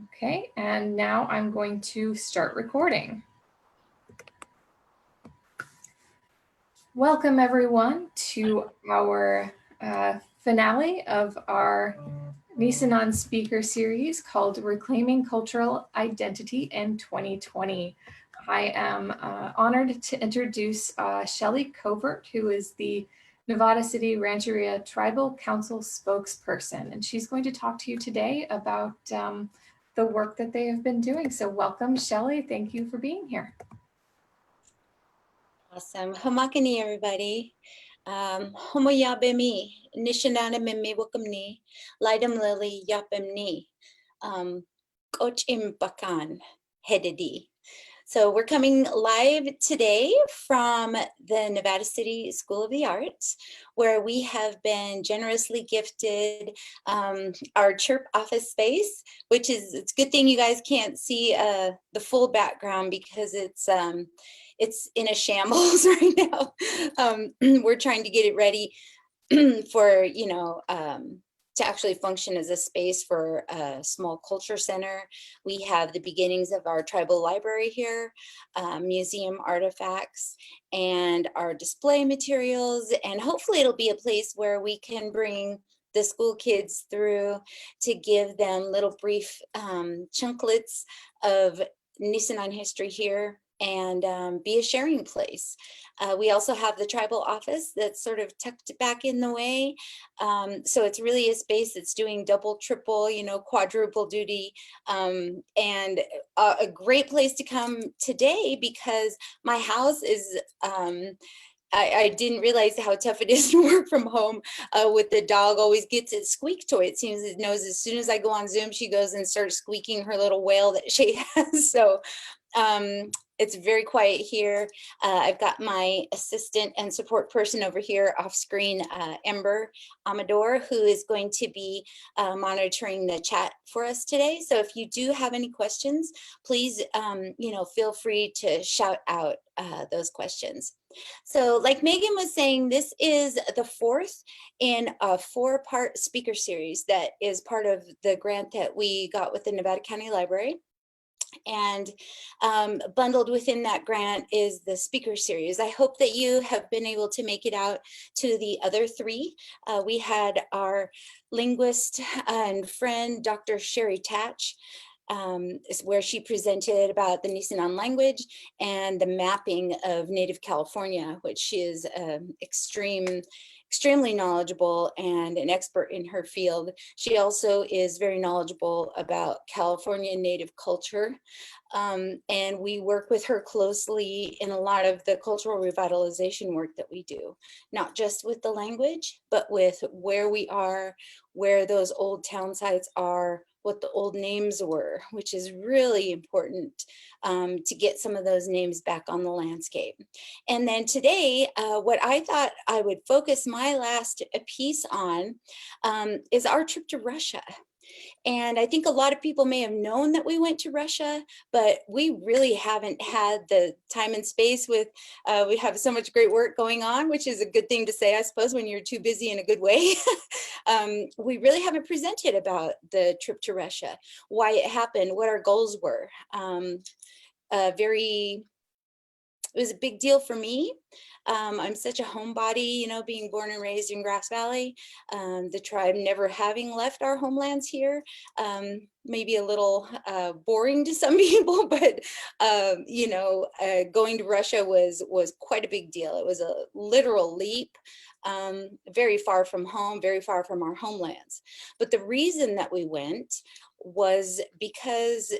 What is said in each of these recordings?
Okay, and now I'm going to start recording. Welcome everyone to our finale of our Nisenan speaker series called Reclaiming Cultural Identity in 2020. I am honored to introduce Shelly Covert, who is the Nevada City Rancheria Tribal Council spokesperson, and she's going to talk to you today about the work that they have been doing. So welcome, Shelly. Thank you for being here. Awesome. Hamakani, everybody. Homoyabemi, Nishanana Mimi Wakamni, Lidam Lily Yapemni, Coach Imbakan, Hedidi. So we're coming live today from the Nevada City School of the Arts, where we have been generously gifted our chirp office space, which is, it's a good thing you guys can't see the full background because it's in a shambles right now. We're trying to get it ready for, to actually function as a space for a small culture center. We have the beginnings of our tribal library here, museum artifacts, and our display materials. And hopefully it'll be a place where we can bring the school kids through to give them little brief chunklets of Nisenan history here and be a sharing place. We also have the tribal office that's sort of tucked back in the way. So it's really a space that's doing double, triple, quadruple duty, and a great place to come today because my house is, I didn't realize how tough it is to work from home with the dog always gets its squeak toy. It seems it knows as soon as I go on Zoom, she goes and starts squeaking her little wail that she has. So it's very quiet here. I've got my assistant and support person over here off screen, Ember Amador, who is going to be monitoring the chat for us today. So if you do have any questions, please, feel free to shout out those questions. So like Megan was saying, this is the fourth in a 4-part speaker series that is part of the grant that we got with the Nevada County Library. And bundled within that grant is the speaker series. I hope that you have been able to make it out to the other 3. We had our linguist and friend, Dr. Sherry Tatch, where she presented about the Nisenan-language and the mapping of Native California, which she is extremely knowledgeable and an expert in her field. She also is very knowledgeable about California Native culture. And we work with her closely in a lot of the cultural revitalization work that we do, not just with the language, but with where we are, where those old town sites are, what the old names were, which is really important to get some of those names back on the landscape. And then today, what I thought I would focus my last piece on is our trip to Russia. And I think a lot of people may have known that we went to Russia, but we really haven't had the time and space with, we have so much great work going on, which is a good thing to say, I suppose, when you're too busy in a good way. We really haven't presented about the trip to Russia, why it happened, what our goals were. It was a big deal for me. I'm such a homebody, being born and raised in Grass Valley, the tribe never having left our homelands here. Maybe a little boring to some people, but going to Russia was quite a big deal. It was a literal leap, very far from home, very far from our homelands. But the reason that we went was because,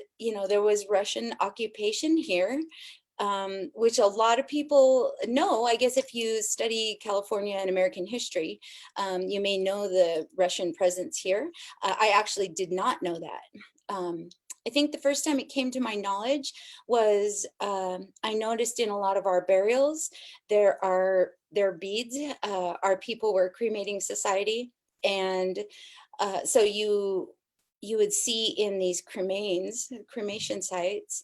there was Russian occupation here. Which a lot of people know. I guess if you study California and American history, you may know the Russian presence here. I actually did not know that. I think the first time it came to my knowledge was I noticed in a lot of our burials, there are beads. Our people were a cremating society. And so you would see in these cremation sites,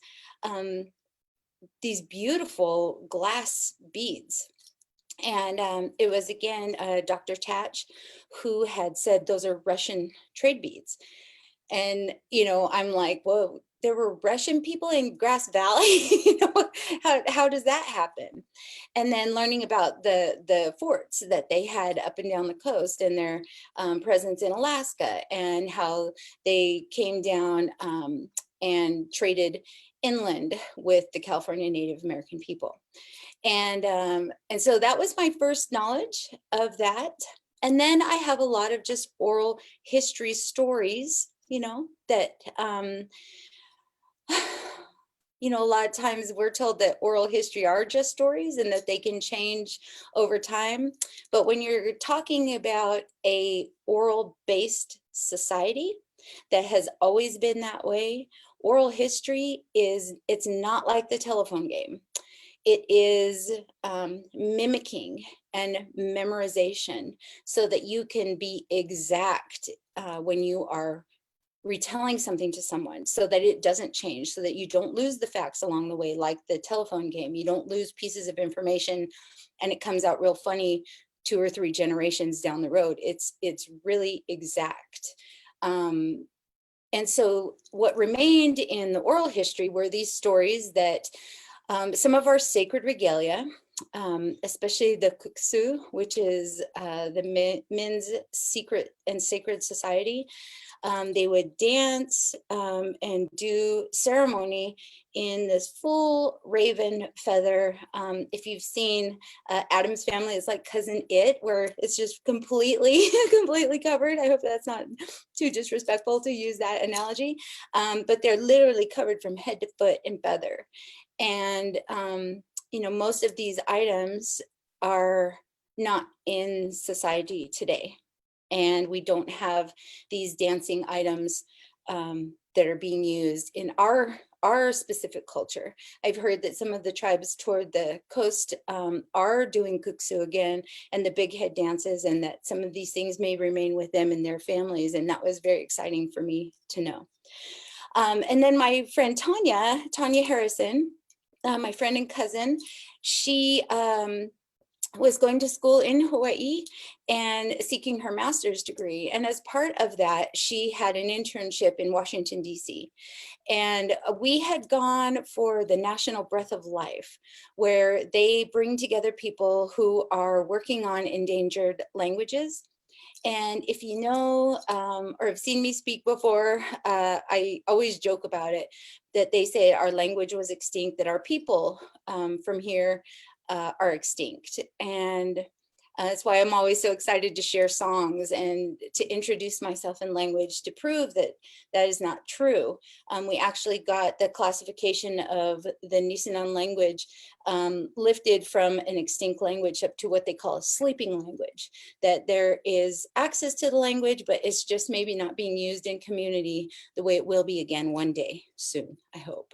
these beautiful glass beads. And it was again Dr. Tatch who had said those are Russian trade beads. And, I'm like, whoa, there were Russian people in Grass Valley. How does that happen? And then learning about the forts that they had up and down the coast and their presence in Alaska, and how they came down and traded inland with the California Native American people. And so that was my first knowledge of that. And then I have a lot of just oral history stories, that, a lot of times we're told that oral history are just stories and that they can change over time. But when you're talking about a oral-based society that has always been that way, oral history it's not like the telephone game. It is mimicking and memorization so that you can be exact when you are retelling something to someone, so that it doesn't change, so that you don't lose the facts along the way, like the telephone game. You don't lose pieces of information and it comes out real funny 2 or 3 generations down the road. It's really exact. And so what remained in the oral history were these stories that some of our sacred regalia, especially the kuksu, which is the men's secret and sacred society. They would dance and do ceremony in this full raven feather. If you've seen Addams Family, it's like Cousin It, where it's just completely covered. I hope that's not too disrespectful to use that analogy, but they're literally covered from head to foot in feather. And most of these items are not in society today. And we don't have these dancing items that are being used in our specific culture. I've heard that some of the tribes toward the coast are doing kuksu again and the big head dances, and that some of these things may remain with them and their families. And that was very exciting for me to know. And then my friend Tanya Harrison, my friend and cousin, she was going to school in Hawaii and seeking her master's degree. And as part of that, she had an internship in Washington, D.C. And we had gone for the National Breath of Life, where they bring together people who are working on endangered languages. And if you know or have seen me speak before, I always joke about it, that they say our language was extinct, that our people from here are extinct. And that's why I'm always so excited to share songs and to introduce myself in language to prove that that is not true. We actually got the classification of the Nisenan-language lifted from an extinct language up to what they call a sleeping language, that there is access to the language, but it's just maybe not being used in community the way it will be again one day soon, I hope.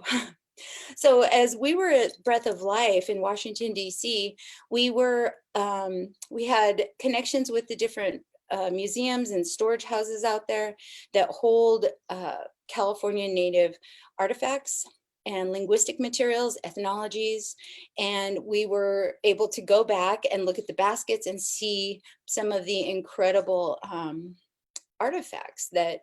So as we were at Breath of Life in Washington, D.C., we had connections with the different museums and storage houses out there that hold California Native artifacts and linguistic materials, ethnologies, and we were able to go back and look at the baskets and see some of the incredible artifacts that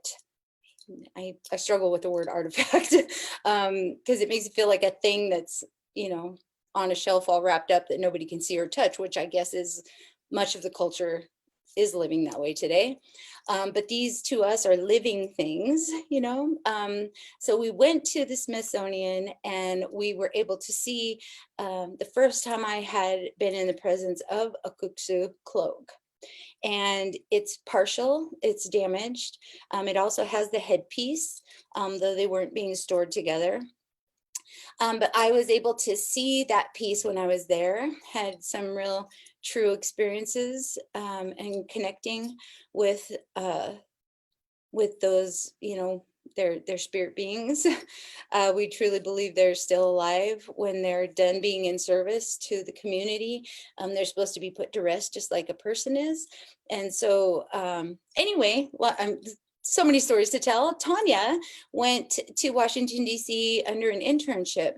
I struggle with the word artifact because it makes it feel like a thing that's, on a shelf all wrapped up that nobody can see or touch, which I guess is much of the culture is living that way today. But these to us are living things, So we went to the Smithsonian and we were able to see the first time I had been in the presence of a kuksu cloak. And it's partial, it's damaged. It also has the headpiece, though they weren't being stored together. But I was able to see that piece when I was there, had some real true experiences and connecting with those, their spirit beings. We truly believe they're still alive when they're done being in service to the community. They're supposed to be put to rest just like a person is. And so anyway, well, so many stories to tell. Tanya went to Washington, D.C. under an internship,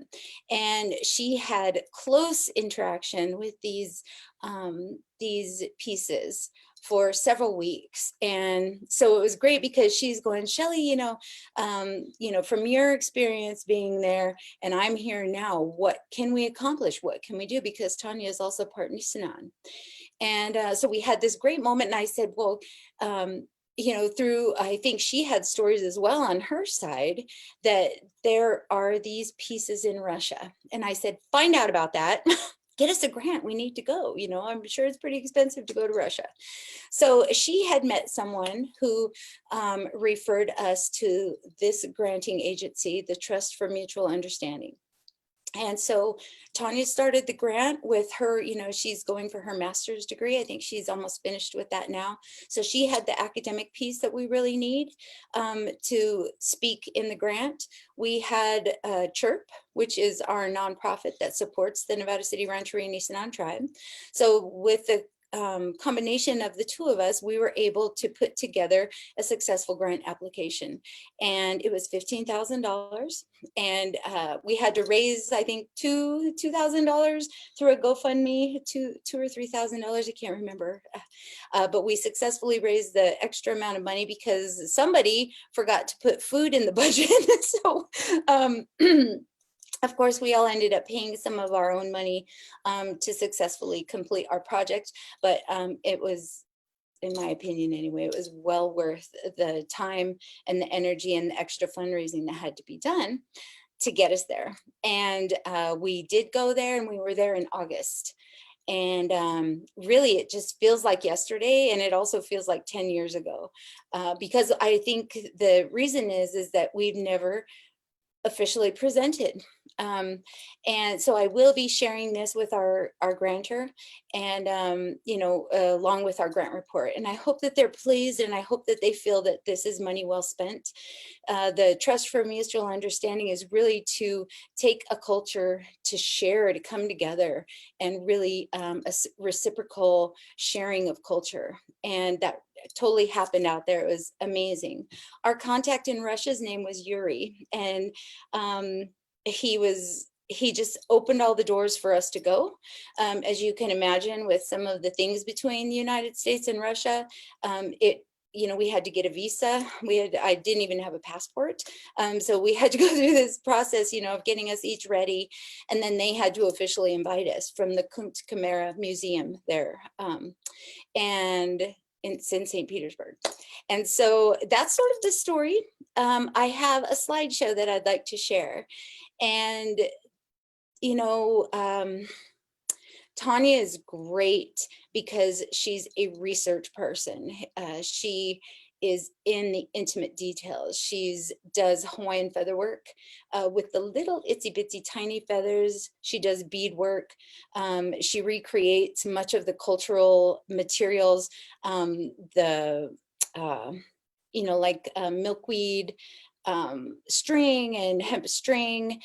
and she had close interaction with these pieces for several weeks. And so it was great because she's going, Shelly, from your experience being there, and I'm here now, what can we accomplish? What can we do? Because Tanya is also part Nisenan. And so we had this great moment, and I said, well, I think she had stories as well on her side that there are these pieces in Russia. And I said, find out about that. Get us a grant. We need to go. I'm sure it's pretty expensive to go to Russia. So she had met someone who referred us to this granting agency, the Trust for Mutual Understanding. And so Tanya started the grant with her, she's going for her master's degree. I think she's almost finished with that now. So she had the academic piece that we really need to speak in the grant. We had CHIRP, which is our nonprofit that supports the Nevada City Rancheria Nisenan tribe. So with the combination of the two of us, we were able to put together a successful grant application, and it was $15,000. And we had to raise, I think, $2,000 through a GoFundMe, $2,000 or $3,000, I can't remember. But we successfully raised the extra amount of money because somebody forgot to put food in the budget. So of course, we all ended up paying some of our own money to successfully complete our project, but it was, in my opinion anyway, it was well worth the time and the energy and the extra fundraising that had to be done to get us there. And we did go there, and we were there in August. And really, it just feels like yesterday, and it also feels like 10 years ago, because I think the reason is that we've never officially presented. And so I will be sharing this with our grantor, and along with our grant report. And I hope that they're pleased, and I hope that they feel that this is money well spent. The Trust for Mutual Understanding is really to take a culture to share, to come together, and really a reciprocal sharing of culture. And that totally happened out there. It was amazing. Our contact in Russia's name was Yuri, and he just opened all the doors for us to go. As you can imagine, with some of the things between the United States and Russia, we had to get a visa. I didn't even have a passport. So we had to go through this process, of getting us each ready. And then they had to officially invite us from the Covert Museum there. And it's in St. Petersburg. And so that's sort of the story. I have a slideshow that I'd like to share. And, Tanya is great because she's a research person. She is in the intimate details. She does Hawaiian feather work with the little itsy bitsy tiny feathers. She does bead work. She recreates much of the cultural materials, like milkweed string and hemp string.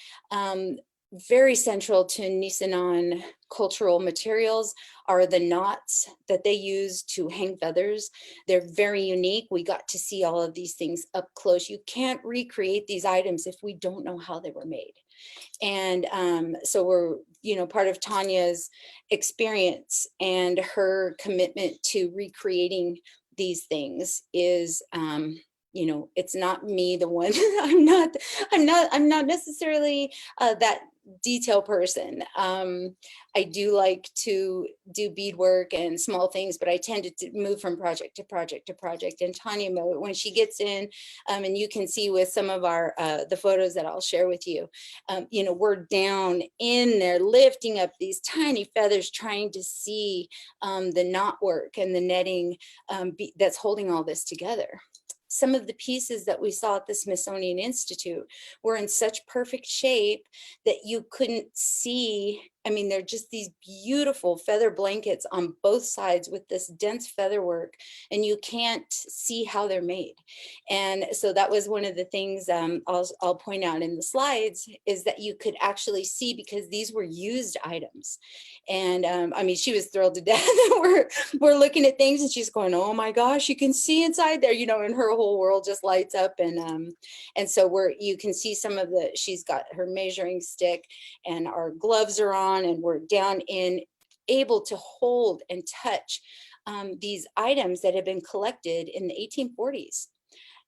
Very central to Nisenan cultural materials are the knots that they use to hang feathers. They're very unique. We got to see all of these things up close. You can't recreate these items if we don't know how they were made. And so we're, part of Tanya's experience and her commitment to recreating these things is, it's not me, the one. I'm not necessarily that detail person. I do like to do beadwork and small things, but I tend to move from project to project to project. And Tanya, when she gets in, and you can see with some of our the photos that I'll share with you, we're down in there lifting up these tiny feathers, trying to see the knot work and the netting that's holding all this together. Some of the pieces that we saw at the Smithsonian Institute were in such perfect shape that you couldn't see I mean, they're just these beautiful feather blankets on both sides with this dense feather work, and you can't see how they're made. And so that was one of the things I'll point out in the slides, is that you could actually see, because these were used items. And I mean, she was thrilled to death. we're looking at things and she's going, oh my gosh, you can see inside there, you know, and her whole world just lights up. And so you can see some of she's got her measuring stick, and our gloves are on, and we're down in, able to hold and touch these items that have been collected in the 1840s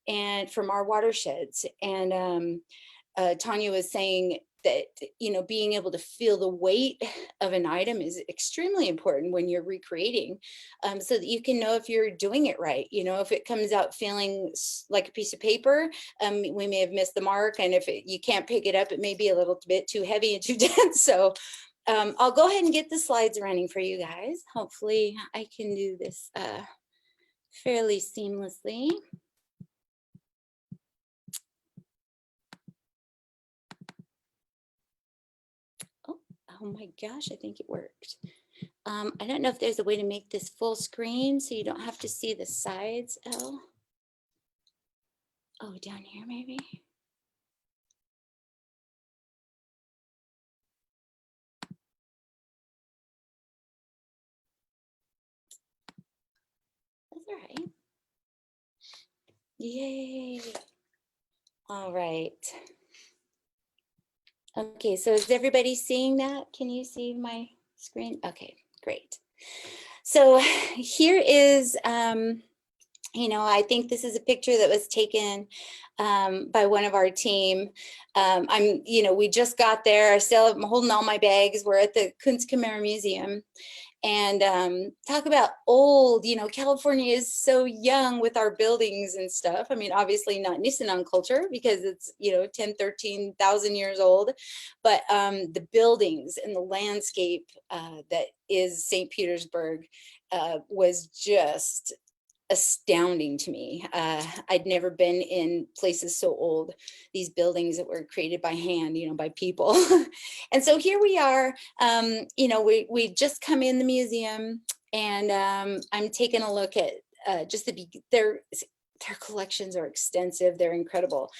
and from our watersheds. And Tanya was saying that, you know, being able to feel the weight of an item is extremely important when you're recreating, so that you can know if you're doing it right. You know, if it comes out feeling like a piece of paper, we may have missed the mark. And if you can't pick it up, it may be a little bit too heavy and too dense. So I'll go ahead and get the slides running for you guys. Hopefully I can do this fairly seamlessly. Oh my gosh, I think it worked. I don't know if there's a way to make this full screen so you don't have to see the sides, Elle. Oh, down here maybe. That's all right. Yay. All right. Okay, so is everybody seeing that? Can you see my screen? Okay, great. So here is, you know, I think this is a picture that was taken by one of our team. You know, we just got there. I'm holding all my bags. We're at the Kunstkamera Museum. And talk about old, you know, California is so young with our buildings and stuff. I mean, obviously not Nisenan culture, because it's, you know, 10, 13,000 years old, but the buildings and the landscape that is St. Petersburg was just astounding to me. I'd never been in places so old, these buildings that were created by hand, you know, by people. And so here we are, you know, we just come in the museum, and I'm taking a look at just their collections are extensive. They're incredible.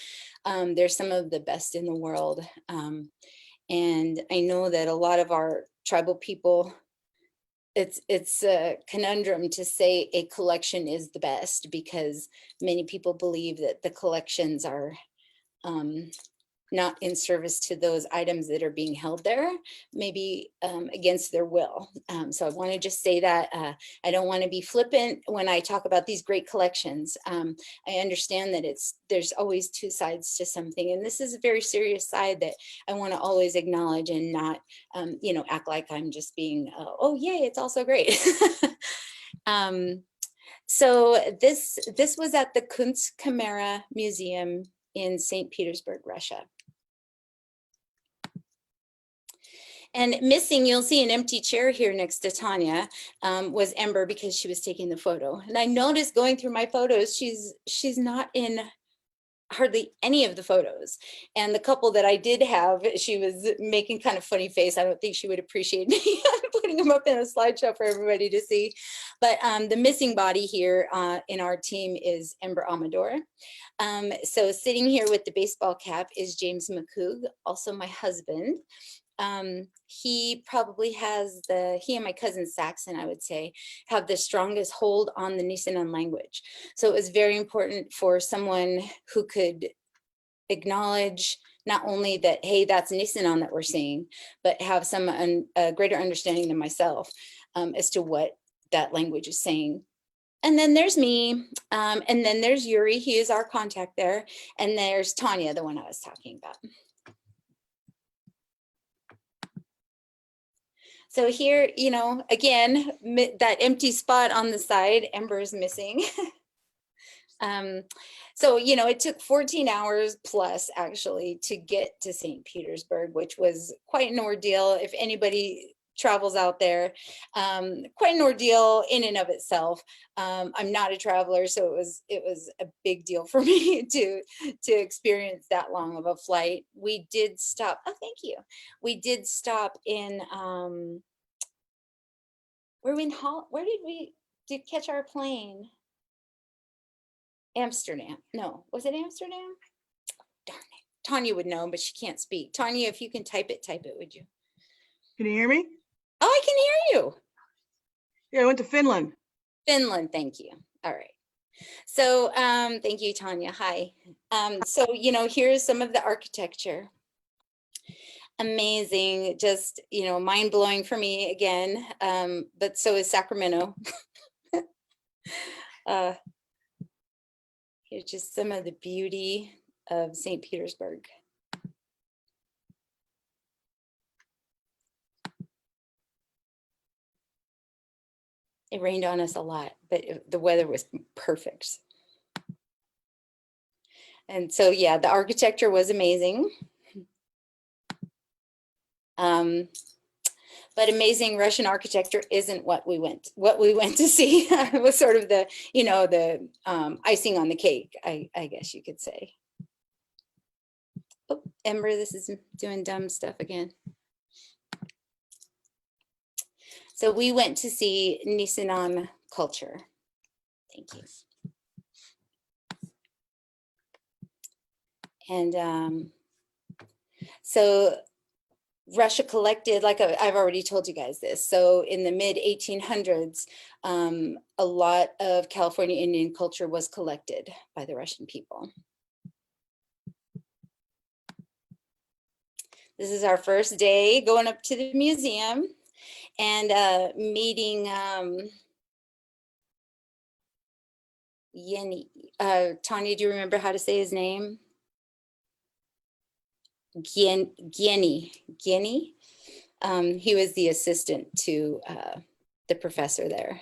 They're some of the best in the world. And I know that a lot of our tribal people, it's a conundrum to say a collection is the best, because many people believe that the collections are not in service to those items that are being held there, maybe against their will. So I want to just say that I don't want to be flippant when I talk about these great collections. I understand that there's always two sides to something, and this is a very serious side that I want to always acknowledge, and not, you know, act like I'm just being, oh yay, it's all so great. So this was at the Kunstkamera Museum in St. Petersburg, Russia. And missing, you'll see an empty chair here next to Tanya, was Ember, because she was taking the photo. And I noticed going through my photos, she's not in hardly any of the photos. And the couple that I did have, she was making kind of funny face. I don't think she would appreciate me putting them up in a slideshow for everybody to see. But the missing body here in our team is Ember Amador. So sitting here with the baseball cap is James McCoog, also my husband. He probably has he and my cousin Saxon, I would say, have the strongest hold on the Nisenan-language. So it was very important for someone who could acknowledge not only that, hey, that's Nisenan that we're seeing, but have some greater understanding than myself as to what that language is saying. And then there's me, and then there's Yuri, he is our contact there, and there's Tanya, the one I was talking about. So here, you know, again, that empty spot on the side, Ember is missing. So, you know, it took 14 hours plus actually to get to St. Petersburg, which was quite an ordeal. If anybody travels out there. Quite an ordeal in and of itself. I'm not a traveler, so it was a big deal for me to experience that long of a flight. We did stop. Oh, thank you. We did stop in. Where did we catch our plane? Amsterdam. No, was it Amsterdam? Darn it. Tanya would know, but she can't speak. Tanya, if you can type it, would you? Can you hear me? Oh, I can hear you. Yeah, I went to Finland. Finland, thank you. All right. So thank you, Tanya. Hi. So, you know, here's some of the architecture. Amazing, just, you know, mind-blowing for me again, but so is Sacramento. Here's just some of the beauty of St. Petersburg. It rained on us a lot, but the weather was perfect. And so, yeah, the architecture was amazing. But amazing Russian architecture isn't what we went to see. It was sort of the, you know, the icing on the cake, I guess you could say. Oh, Ember, this is doing dumb stuff again. So we went to see Nisenan culture. Thank you. And so Russia collected, like I've already told you guys this. So in the mid 1800s, a lot of California Indian culture was collected by the Russian people. This is our first day going up to the museum and meeting Yeni. Tanya, do you remember how to say his name? Gieni. He was the assistant to the professor there.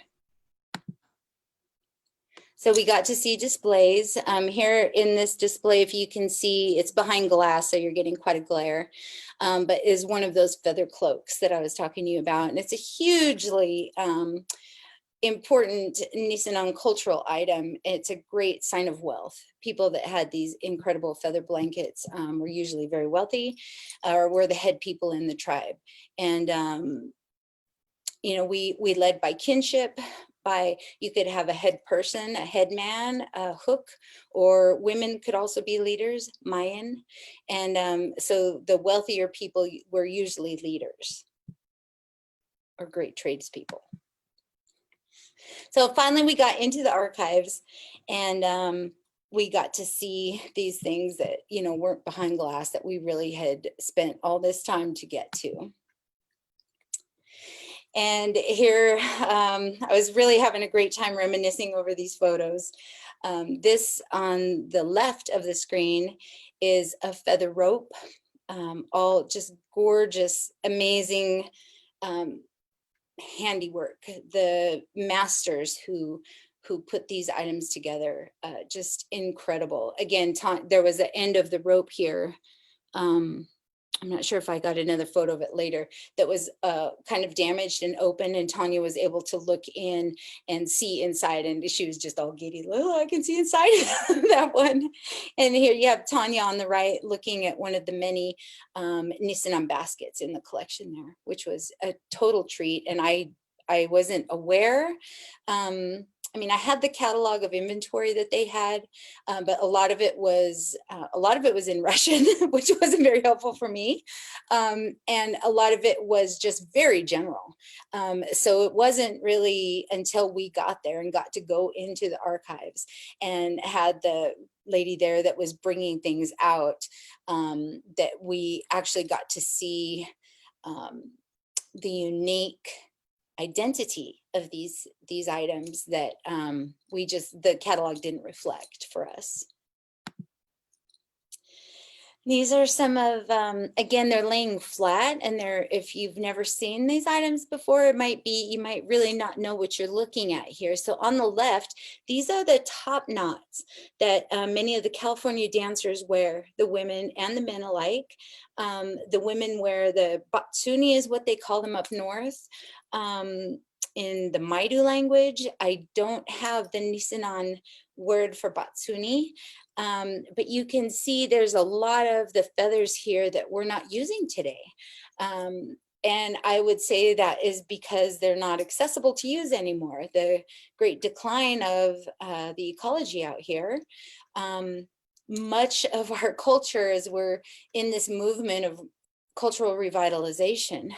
So we got to see displays. Here in this display, if you can see, it's behind glass, so you're getting quite a glare, but is one of those feather cloaks that I was talking to you about. And it's a hugely important Nisenan cultural item. It's a great sign of wealth. People that had these incredible feather blankets were usually very wealthy or were the head people in the tribe. And, you know, we led by kinship. You could have a head person, a head man, a hook, or women could also be leaders, Mayan. And so the wealthier people were usually leaders or great tradespeople. So finally we got into the archives and we got to see these things that, you know, weren't behind glass that we really had spent all this time to get to. And here, I was really having a great time reminiscing over these photos. This on the left of the screen is a feather rope, all just gorgeous, amazing handiwork. The masters who put these items together, just incredible. Again, there was the end of the rope here. I'm not sure if I got another photo of it later, that was kind of damaged and open, and Tanya was able to look in and see inside, and she was just all giddy. Oh, I can see inside that one. And here you have Tanya on the right looking at one of the many Nisenan baskets in the collection there, which was a total treat. And I wasn't aware. I mean, I had the catalog of inventory that they had, but a lot of it was in Russian, which wasn't very helpful for me. And a lot of it was just very general. So it wasn't really until we got there and got to go into the archives and had the lady there that was bringing things out, that we actually got to see the unique identity of these items that the catalog didn't reflect for us. These are some of, again, they're laying flat, and they're, if you've never seen these items before, it might be, you might really not know what you're looking at here. So on the left, these are the top knots that many of the California dancers wear, the women and the men alike. The women wear the batsuni is what they call them up north. In the Maidu language, I don't have the Nisenan word for batsuni. But you can see there's a lot of the feathers here that we're not using today. And I would say that is because they're not accessible to use anymore. The great decline of the ecology out here. Much of our culture, as we're in this movement of cultural revitalization,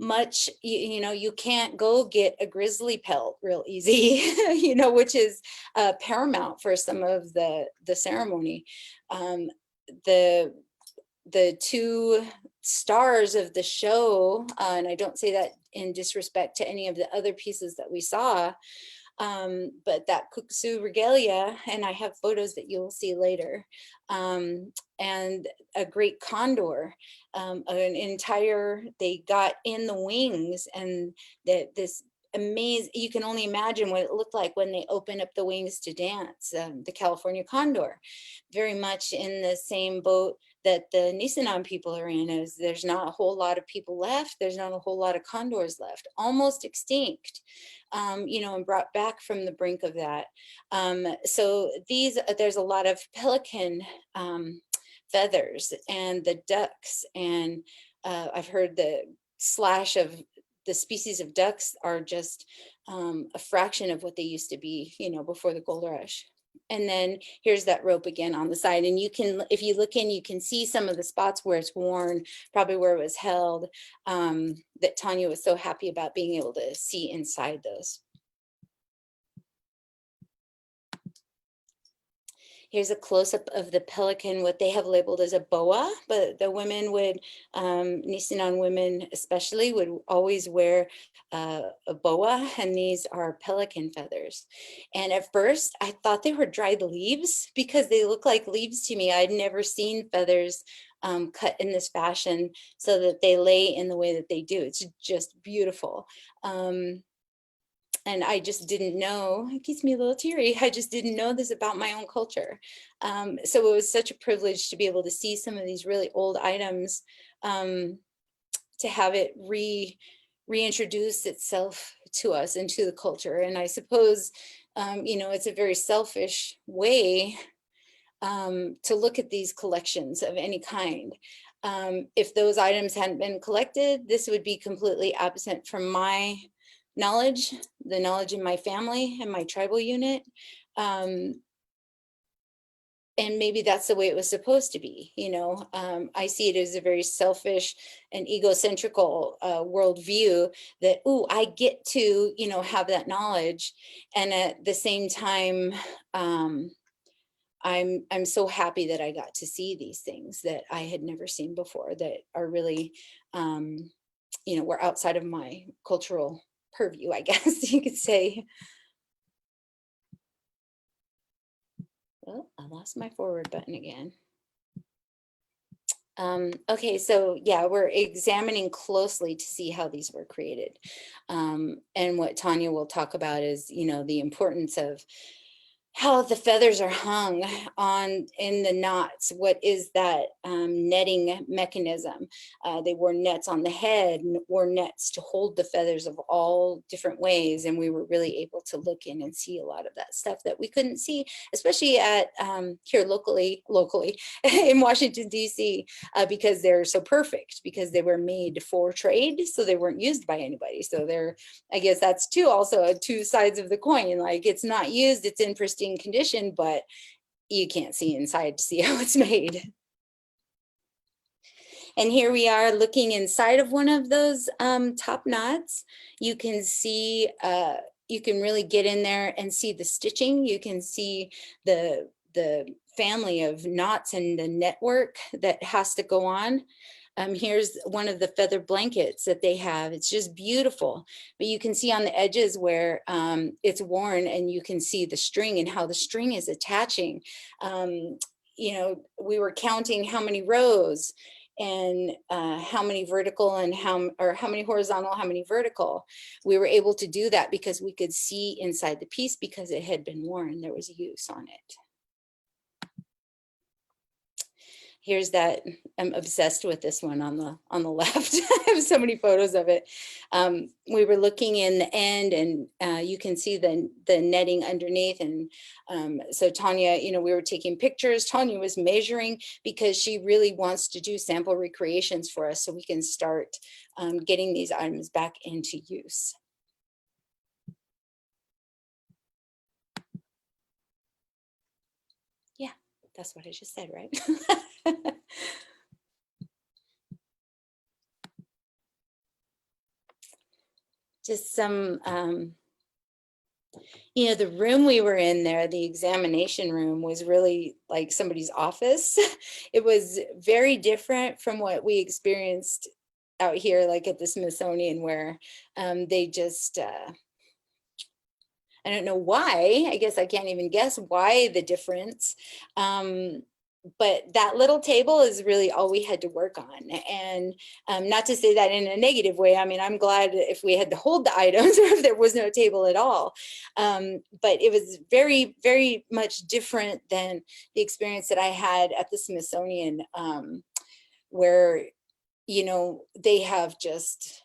much, you know, you can't go get a grizzly pelt real easy, you know, which is paramount for some of the ceremony. The two stars of the show, and I don't say that in disrespect to any of the other pieces that we saw, but that Cultural Regalia, and I have photos that you'll see later, and a great condor, an entire, they got in the wings, and this amazing, you can only imagine what it looked like when they opened up the wings to dance, the California condor, very much in the same boat that the Nisenan people are in. Is there's not a whole lot of people left, there's not a whole lot of condors left, almost extinct. You know, and brought back from the brink of that. So these, there's a lot of pelican feathers, and the ducks, and I've heard the slash of the species of ducks are just a fraction of what they used to be, you know, before the gold rush. And then here's that rope again on the side, and you can, if you look in, you can see some of the spots where it's worn, probably where it was held, that Tanya was so happy about being able to see inside those. Here's a close-up of the pelican, what they have labeled as a boa, but the women would, Nisenan women especially, would always wear a boa, and these are pelican feathers. And at first, I thought they were dried leaves because they look like leaves to me. I'd never seen feathers cut in this fashion so that they lay in the way that they do. It's just beautiful. And I just didn't know, it gets me a little teary, I just didn't know this about my own culture. So it was such a privilege to be able to see some of these really old items, to have it reintroduce itself to us and to the culture. And I suppose, you know, it's a very selfish way to look at these collections of any kind. If those items hadn't been collected, this would be completely absent from my knowledge, the knowledge in my family and my tribal unit. And maybe that's the way it was supposed to be, you know. I see it as a very selfish and egocentrical worldview that, ooh, I get to, you know, have that knowledge. And at the same time, I'm so happy that I got to see these things that I had never seen before, that are really, you know, were outside of my cultural purview, I guess you could say. Oh, I lost my forward button again. Okay, so yeah, we're examining closely to see how these were created. And what Tanya will talk about is, you know, the importance of how the feathers are hung on in the knots. What is that netting mechanism? They wore nets on the head, wore nets to hold the feathers of all different ways. And we were really able to look in and see a lot of that stuff that we couldn't see, especially at here locally in Washington, DC, because they're so perfect, because they were made for trade. So they weren't used by anybody. So they're, I guess that's too, also two sides of the coin. Like, it's not used, it's in pristine condition, but you can't see inside to see how it's made. And here we are looking inside of one of those top knots. You can see, you can really get in there and see the stitching. You can see the family of knots and the network that has to go on. Here's one of the feather blankets that they have. It's just beautiful, but you can see on the edges where it's worn, and you can see the string and how the string is attaching. you know, we were counting how many rows and how many vertical and how many horizontal, how many vertical. We were able to do that because we could see inside the piece because it had been worn. There was use on it. Here's that, I'm obsessed with this one on the left. I have so many photos of it. We were looking in the end, and you can see the netting underneath. And so Tanya, you know, we were taking pictures. Tanya was measuring because she really wants to do sample recreations for us so we can start getting these items back into use. Yeah, that's what I just said, right? Just some, you know, the room we were in there, the examination room, was really like somebody's office. It was very different from what we experienced out here, like at the Smithsonian, where they just, I don't know why, I guess I can't even guess why the difference. But that little table is really all we had to work on. And not to say that in a negative way. I mean, I'm glad if we had to hold the items or if there was no table at all. But it was very, very much different than the experience that I had at the Smithsonian, where, you know, they have just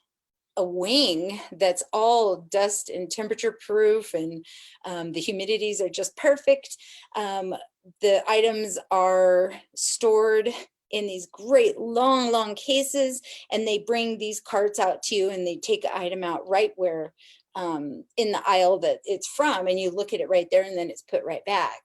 a wing that's all dust and temperature proof, and the humidities are just perfect. The items are stored in these great long cases, and they bring these carts out to you, and they take the item out right where in the aisle that it's from, and you look at it right there, and then it's put right back.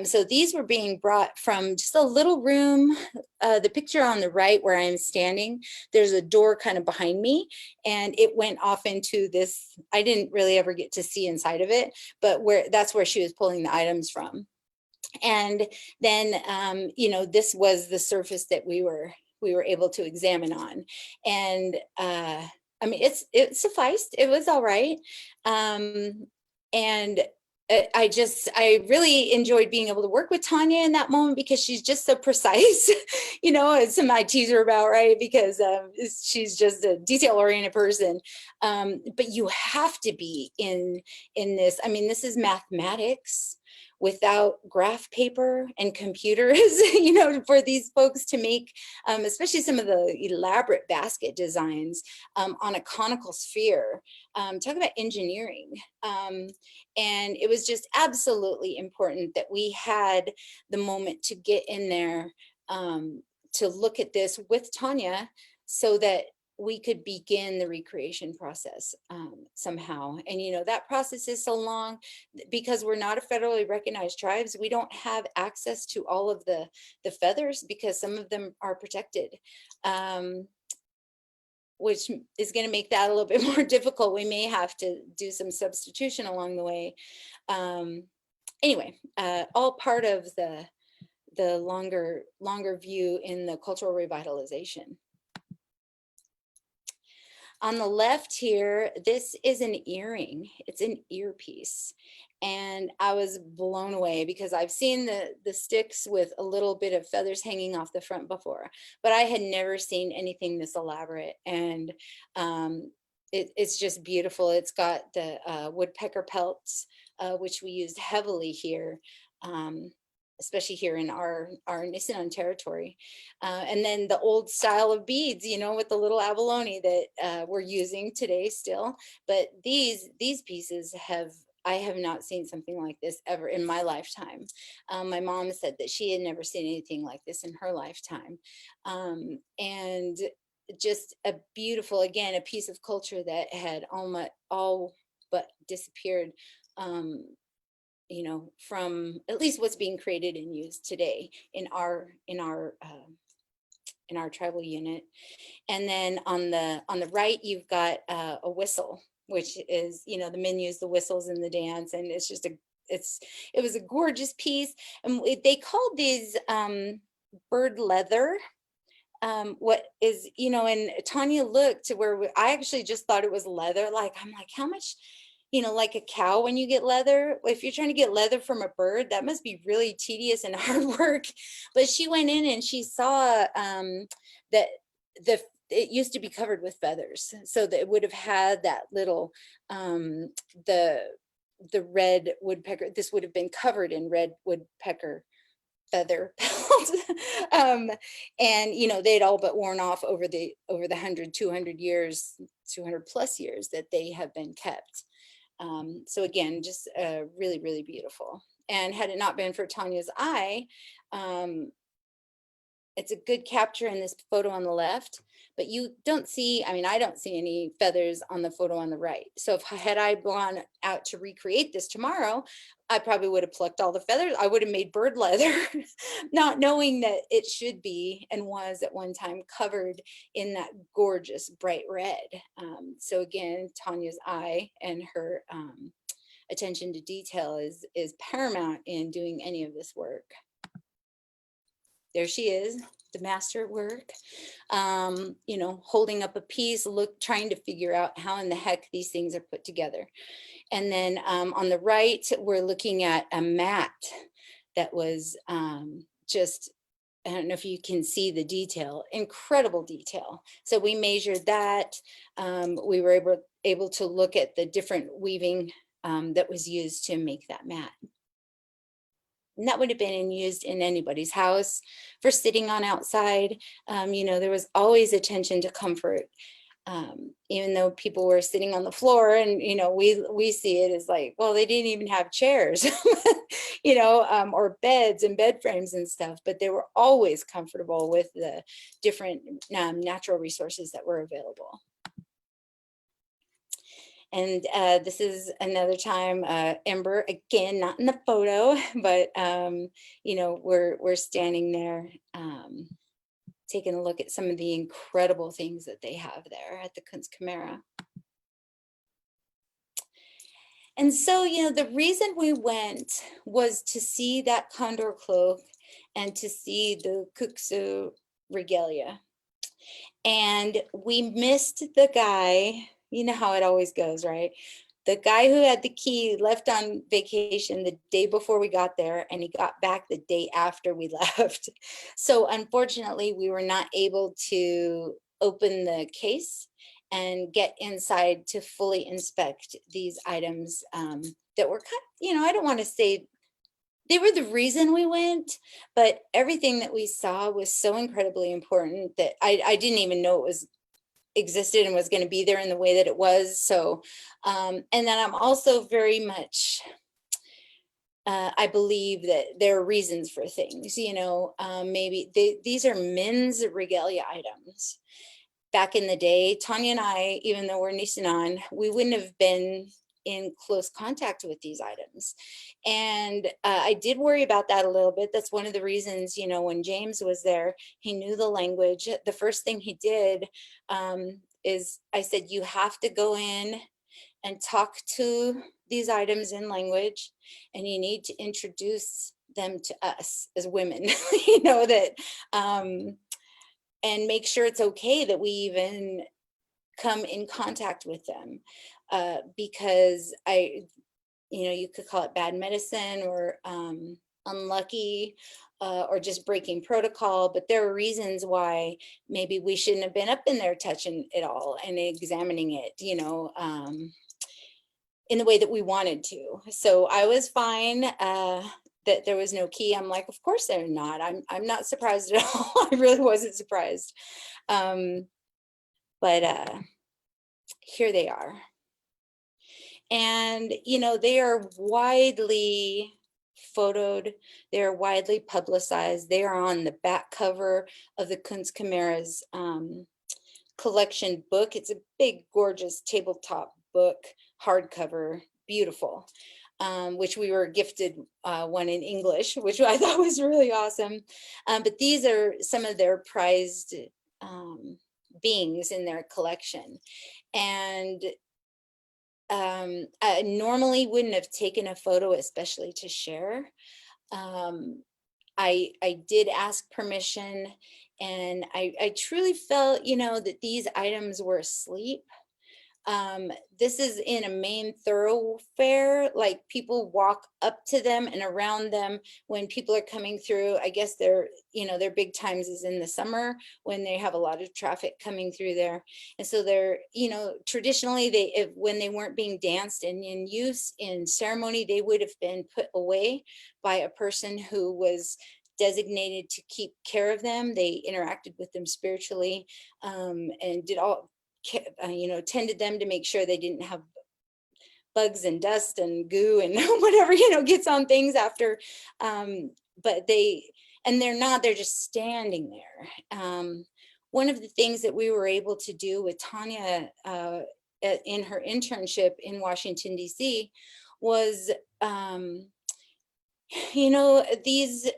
So these were being brought from just a little room. The picture on the right where I'm standing, there's a door kind of behind me, and it went off into this, I didn't really ever get to see inside of it, but that's where she was pulling the items from. And then, you know, this was the surface that we were able to examine on. And I mean, it sufficed. It was all right. And I really enjoyed being able to work with Tanya in that moment because she's just so precise, you know, as some I tease her about, right? Because she's just a detail-oriented person. But you have to be in this. I mean, this is mathematics without graph paper and computers, you know, for these folks to make, especially some of the elaborate basket designs on a conical sphere. Talk about engineering. And it was just absolutely important that we had the moment to get in there to look at this with Tanya so that we could begin the recreation process somehow. And, you know, that process is so long because we're not a federally recognized tribes. We don't have access to all of the feathers because some of them are protected, which is going to make that a little bit more difficult. We may have to do some substitution along the way. Anyway, all part of the longer view in the cultural revitalization. On the left here, this is an earring. It's an earpiece. And I was blown away because I've seen the sticks with a little bit of feathers hanging off the front before, but I had never seen anything this elaborate. And it's just beautiful. It's got the woodpecker pelts, which we used heavily here. Especially here in our Nisenan territory. And then the old style of beads, you know, with the little abalone that we're using today still. But these pieces I have not seen something like this ever in my lifetime. My mom said that she had never seen anything like this in her lifetime. And just a beautiful, again, a piece of culture that had all but disappeared, you know, from at least what's being created and used today in our tribal unit. And then on the right, you've got a whistle, which is, you know, the men use the whistles in the dance, and it's just it was a gorgeous piece. And they called these bird leather. What is, you know, and Tanya looked to where I actually just thought it was leather. Like, I'm like, how much, like a cow when you get leather. If you're trying to get leather from a bird, that must be really tedious and hard work. But she went in and she saw that it used to be covered with feathers, so that it would have had that little the red woodpecker. This would have been covered in red woodpecker feather pelt. And they'd all but worn off over the 100, 200 years, 200 plus years that they have been kept. So again, just really, really beautiful. And had it not been for Tanya's eye, it's a good capture in this photo on the left, but you don't see, I don't see any feathers on the photo on the right. So had I gone out to recreate this tomorrow, I probably would have plucked all the feathers. I would have made bird leather, not knowing that it should be and was at one time covered in that gorgeous bright red. So again, Tanya's eye and her attention to detail is paramount in doing any of this work. There she is, the master at work, holding up a piece, trying to figure out how in the heck these things are put together. And then on the right, we're looking at a mat that was just, I don't know if you can see the detail, incredible detail. So we measured that. We were able to look at the different weaving that was used to make that mat. And that would have been used in anybody's house for sitting on outside. There was always attention to comfort, even though people were sitting on the floor, and we see it as like, well, they didn't even have chairs, or beds and bed frames and stuff, but they were always comfortable with the different natural resources that were available. And this is another time, Ember, again, not in the photo, but, we're standing there taking a look at some of the incredible things that they have there at the Kunstkamera. And so, the reason we went was to see that Condor cloak and to see the Cultural Regalia. And we missed the guy. You know how it always goes, right? The guy who had the key left on vacation the day before we got there, and he got back the day after we left. So unfortunately, we were not able to open the case and get inside to fully inspect these items that were kind of, I don't want to say they were the reason we went, but everything that we saw was so incredibly important that I didn't even know it was existed and was going to be there in the way that it was. So and then I'm also very much I believe that there are reasons for things, maybe these are men's regalia items. Back in the day, Tanya and I, even though we're Nisenan, we wouldn't have been in close contact with these items. And I did worry about that a little bit. That's one of the reasons, when James was there, he knew the language. The first thing he did is I said, you have to go in and talk to these items in language, and you need to introduce them to us as women, and make sure it's okay that we even come in contact with them. Because you could call it bad medicine or unlucky or just breaking protocol, but there are reasons why maybe we shouldn't have been up in there touching it all and examining it, in the way that we wanted to. So I was fine that there was no key. I'm like, of course they're not. I'm not surprised at all. I really wasn't surprised. But here they are. And, they are widely photoed. They're widely publicized. They are on the back cover of the Kunstkamera's collection book. It's a big, gorgeous tabletop book, hardcover, beautiful, which we were gifted one in English, which I thought was really awesome. But these are some of their prized beings in their collection. And I normally wouldn't have taken a photo, especially to share. I did ask permission, and I truly felt, that these items were asleep. This is in a main thoroughfare, like people walk up to them and around them when people are coming through. I guess their big times is in the summer when they have a lot of traffic coming through there. And so they're, traditionally when they weren't being danced and in use in ceremony, they would have been put away by a person who was designated to keep care of them. They interacted with them spiritually, and did all, tended them to make sure they didn't have bugs and dust and goo and whatever, gets on things after. But they're just standing there. One of the things that we were able to do with Tanya in her internship in Washington, D.C. was, these,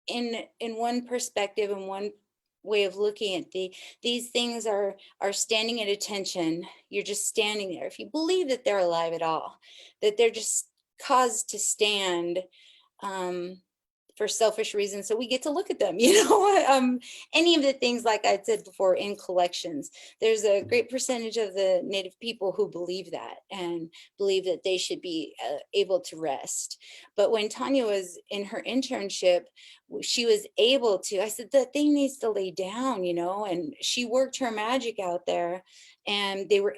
in one perspective and one way of looking at these things are standing at attention. You're just standing there. If you believe that they're alive at all, that they're just caused to stand for selfish reasons, so we get to look at them. Any of the things, like I said before, in collections, there's a great percentage of the Native people who believe that and believe that they should be able to rest. But when Tanya was in her internship, she was able to, I said, the thing needs to lay down, and she worked her magic out there, and they were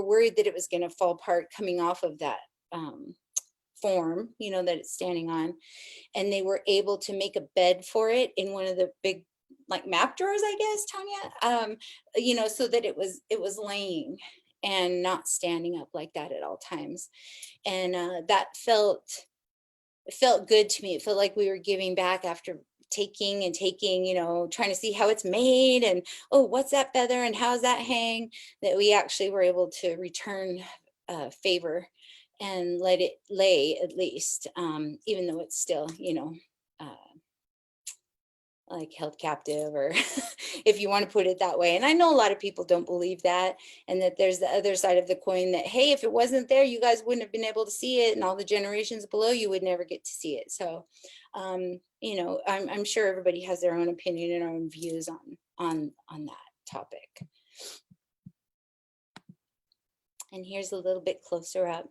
worried that it was going to fall apart coming off of that form, that it's standing on. And they were able to make a bed for it in one of the big, like, map drawers, I guess, Tanya, so that it was laying and not standing up like that at all times. And that felt good to me. It felt like we were giving back after taking, trying to see how it's made and, oh, what's that feather and how's that hang, that we actually were able to return favor and let it lay, at least, even though it's still, like held captive, or if you want to put it that way. And I know a lot of people don't believe that, and that there's the other side of the coin, that, hey, if it wasn't there, you guys wouldn't have been able to see it, and all the generations below you would never get to see it. So, I'm sure everybody has their own opinion and own views on that topic. And here's a little bit closer up.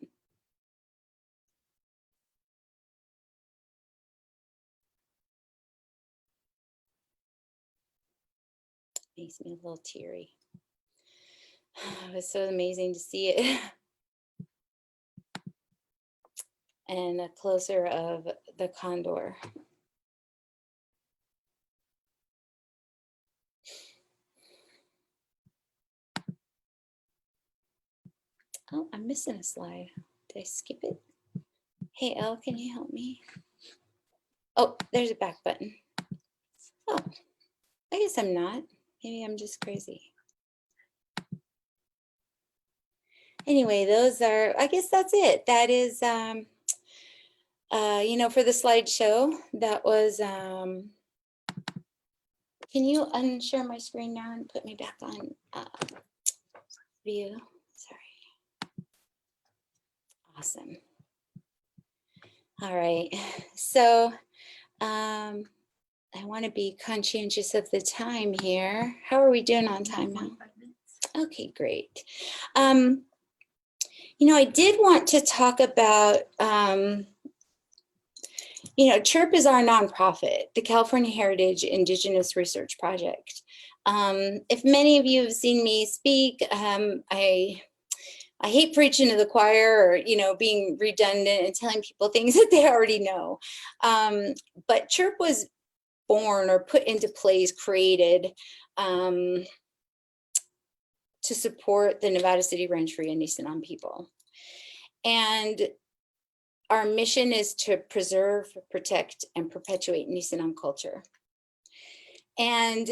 Makes me a little teary. It was so amazing to see it. And a closer of the Condor. Oh, I'm missing a slide. Did I skip it? Hey, Elle, can you help me? Oh, there's a back button. Oh, I guess I'm not. Maybe I'm just crazy. Anyway, those are, I guess that's it. That is, for the slideshow, that was, can you unshare my screen now and put me back on view? Sorry. Awesome. All right. So, I want to be conscientious of the time here. How are we doing on time now? Okay, great. I did want to talk about, CHIRP is our nonprofit, the California Heritage Indigenous Research Project. If many of you have seen me speak, I hate preaching to the choir or, being redundant and telling people things that they already know. But CHIRP was born or put into place, created to support the Nevada City Rancheria Nisenan people. And our mission is to preserve, protect, and perpetuate Nisenan culture. And,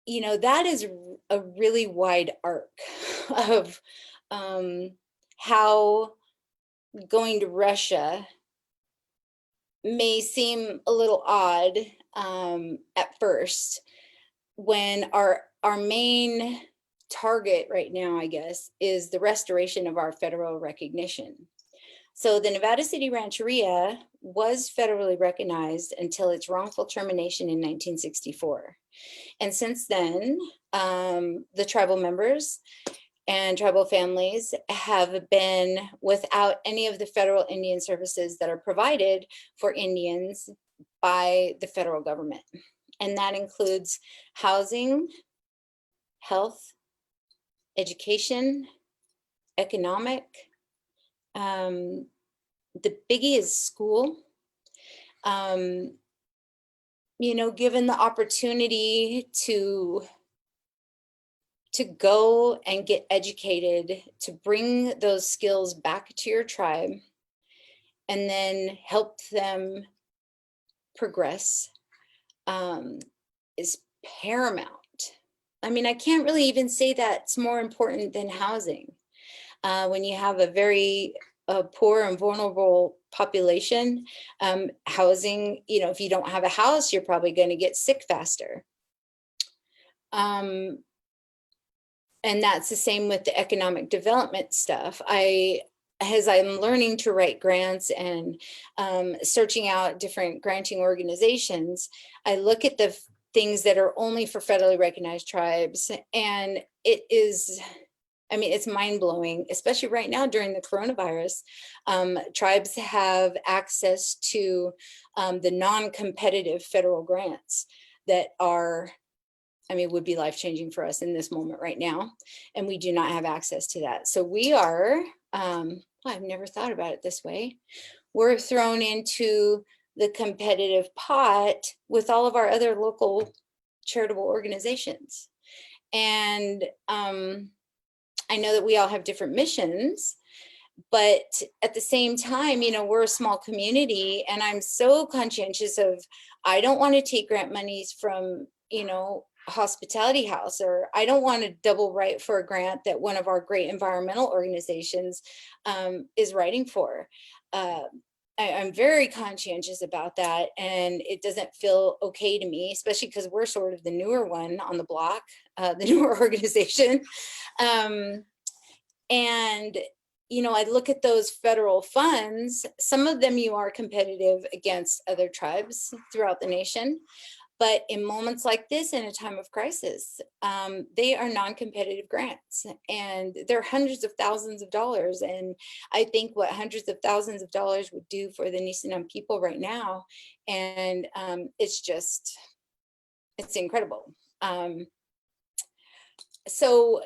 that is a really wide arc of how going to Russia may seem a little odd at first, when our main target right now, I guess, is the restoration of our federal recognition. So the Nevada City Rancheria was federally recognized until its wrongful termination in 1964. And since then, the tribal members and tribal families have been without any of the federal Indian services that are provided for Indians by the federal government. And that includes housing, health, education, economic. The biggie is school. You know, given the opportunity to go and get educated, to bring those skills back to your tribe, and then help them progress, is paramount. I mean, I can't really even say that's more important than housing. When you have a very poor and vulnerable population, housing, you know, if you don't have a house, you're probably going to get sick faster. And that's the same with the economic development stuff. As I'm learning to write grants and searching out different granting organizations, I look at the things that are only for federally recognized tribes, and it is, I mean, it's mind-blowing, especially right now during the coronavirus. Tribes have access to the non-competitive federal grants that are, I mean, would be life-changing for us in this moment right now. And we do not have access to that. So we are, I've never thought about it this way. We're thrown into the competitive pot with all of our other local charitable organizations. And I know that we all have different missions, but at the same time, you know, we're a small community, and I'm so conscientious of, I don't want to take grant monies from, you know, Hospitality House, or I don't want to double write for a grant that one of our great environmental organizations is writing for. I'm very conscientious about that, and it doesn't feel okay to me, especially because we're sort of the newer one on the block, the newer organization. And, you know, I look at those federal funds. Some of them you are competitive against other tribes throughout the nation. But in moments like this, in a time of crisis, they are non-competitive grants, and they're hundreds of thousands of dollars. And I think what hundreds of thousands of dollars would do for the Nisenan people right now, and it's just, it's incredible. So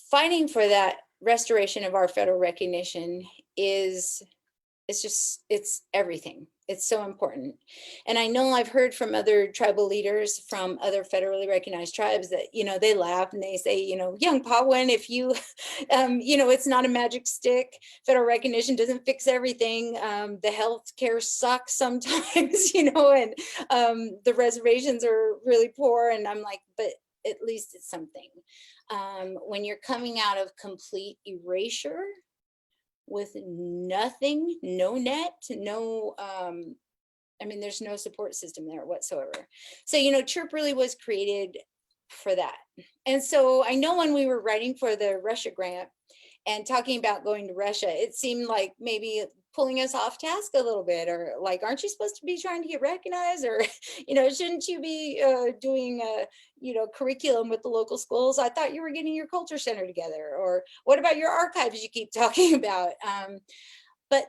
fighting for that restoration of our federal recognition is, it's everything. It's so important. And I know I've heard from other tribal leaders from other federally recognized tribes that, you know, they laugh and they say, you know, young Pawin, if you, you know, it's not a magic stick. Federal recognition doesn't fix everything. The health care sucks sometimes, you know, and the reservations are really poor. And I'm like, but at least it's something. When you're coming out of complete erasure, with nothing, no net, no, I mean, there's no support system there whatsoever. So, you know, CHIRP really was created for that. And so I know when we were writing for the Russia grant and talking about going to Russia, it seemed like maybe pulling us off task a little bit, or like, aren't you supposed to be trying to get recognized? Or, you know, shouldn't you be doing you know, curriculum with the local schools? I thought you were getting your culture center together. Or what about your archives you keep talking about? But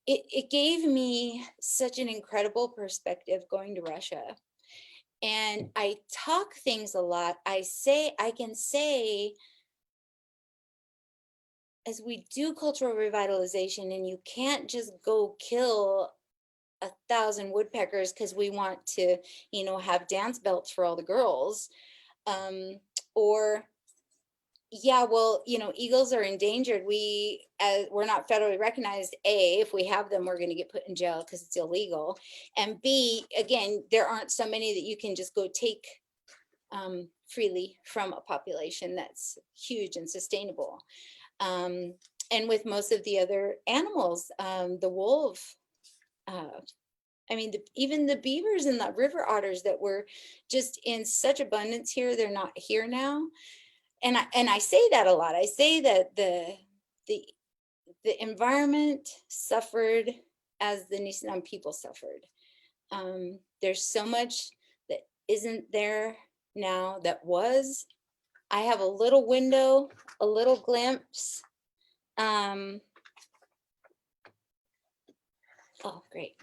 it gave me such an incredible perspective going to Russia. And I talk things a lot. I can say, as we do cultural revitalization, and you can't just go kill 1,000 woodpeckers because we want to, you know, have dance belts for all the girls, or yeah, well, you know, eagles are endangered. We're not federally recognized. A, if we have them, we're going to get put in jail because it's illegal. And B, again, there aren't so many that you can just go take freely from a population that's huge and sustainable. And with most of the other animals, the wolf, I mean, even the beavers and the river otters that were just in such abundance here, they're not here now. And I say that a lot. I say that the the environment suffered as the Nisenan people suffered. There's so much that isn't there now that was. I have a little window, a little glimpse. Oh, great.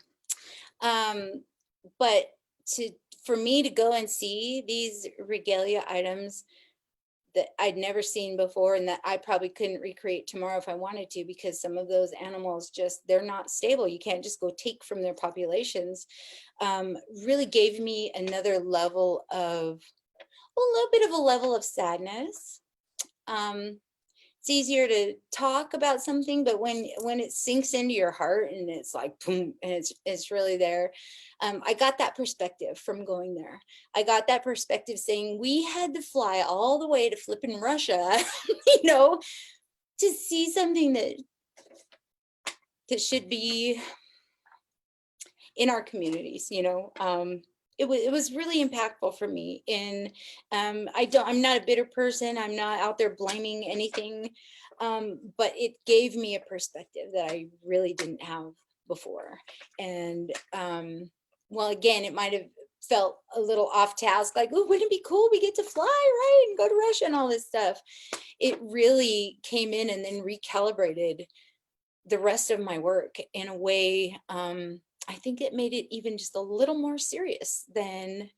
But for me to go and see these regalia items that I'd never seen before and that I probably couldn't recreate tomorrow if I wanted to, because some of those animals just, they're not stable. You can't just go take from their populations. Really gave me another level of, a little bit of a level of sadness. It's easier to talk about something, but when it sinks into your heart and it's like boom, and it's really there. I got that perspective from going there. I got that perspective saying we had to fly all the way to flipping Russia, you know, to see something that should be in our communities, you know. It was really impactful for me. And I'm not a bitter person. I'm not out there blaming anything, but it gave me a perspective that I really didn't have before. And well, again, it might have felt a little off task, like, oh, wouldn't it be cool? We get to fly, right? And go to Russia and all this stuff. It really came in and then recalibrated the rest of my work in a way. I think it made it even just a little more serious than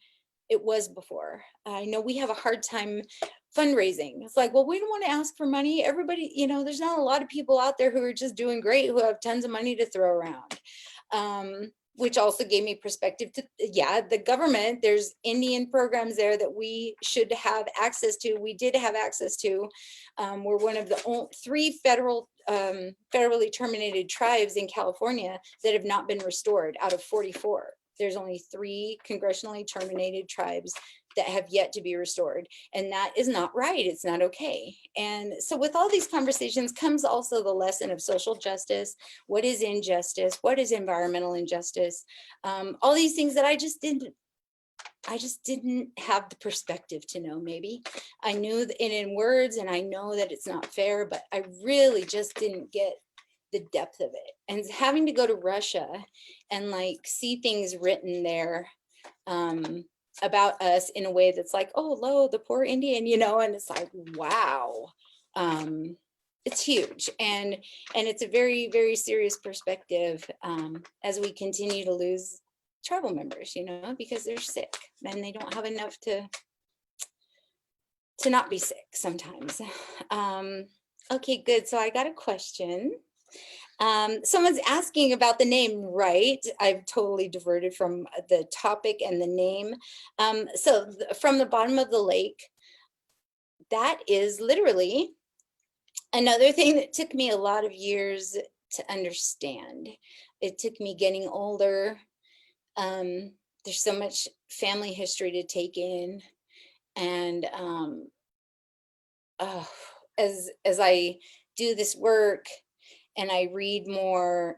it was before. I know we have a hard time fundraising. It's like, well, we don't want to ask for money. Everybody, you know, there's not a lot of people out there who are just doing great, who have tons of money to throw around. Which also gave me perspective to, yeah, the government, there's Indian programs there that we should have access to. We did have access to. We're one of the 3 federally terminated tribes in California that have not been restored out of 44. There's only 3 congressionally terminated tribes that have yet to be restored. And that is not right. It's not okay. And so with all these conversations comes also the lesson of social justice. What is injustice? What is environmental injustice? All these things that I just didn't have the perspective to know. Maybe I knew it in words, and I know that it's not fair, but I really just didn't get the depth of it. And having to go to Russia and like see things written there about us in a way that's like, oh, lo, the poor Indian, you know, and it's like, wow, it's huge. And it's a very, very serious perspective as we continue to lose tribal members, you know, because they're sick and they don't have enough to not be sick sometimes. Okay, good. So I got a question. Someone's asking about the name, right? I've totally diverted from the topic and the name. So from the bottom of the lake, that is literally another thing that took me a lot of years to understand. It took me getting older. There's so much family history to take in. And as I do this work, and I read more,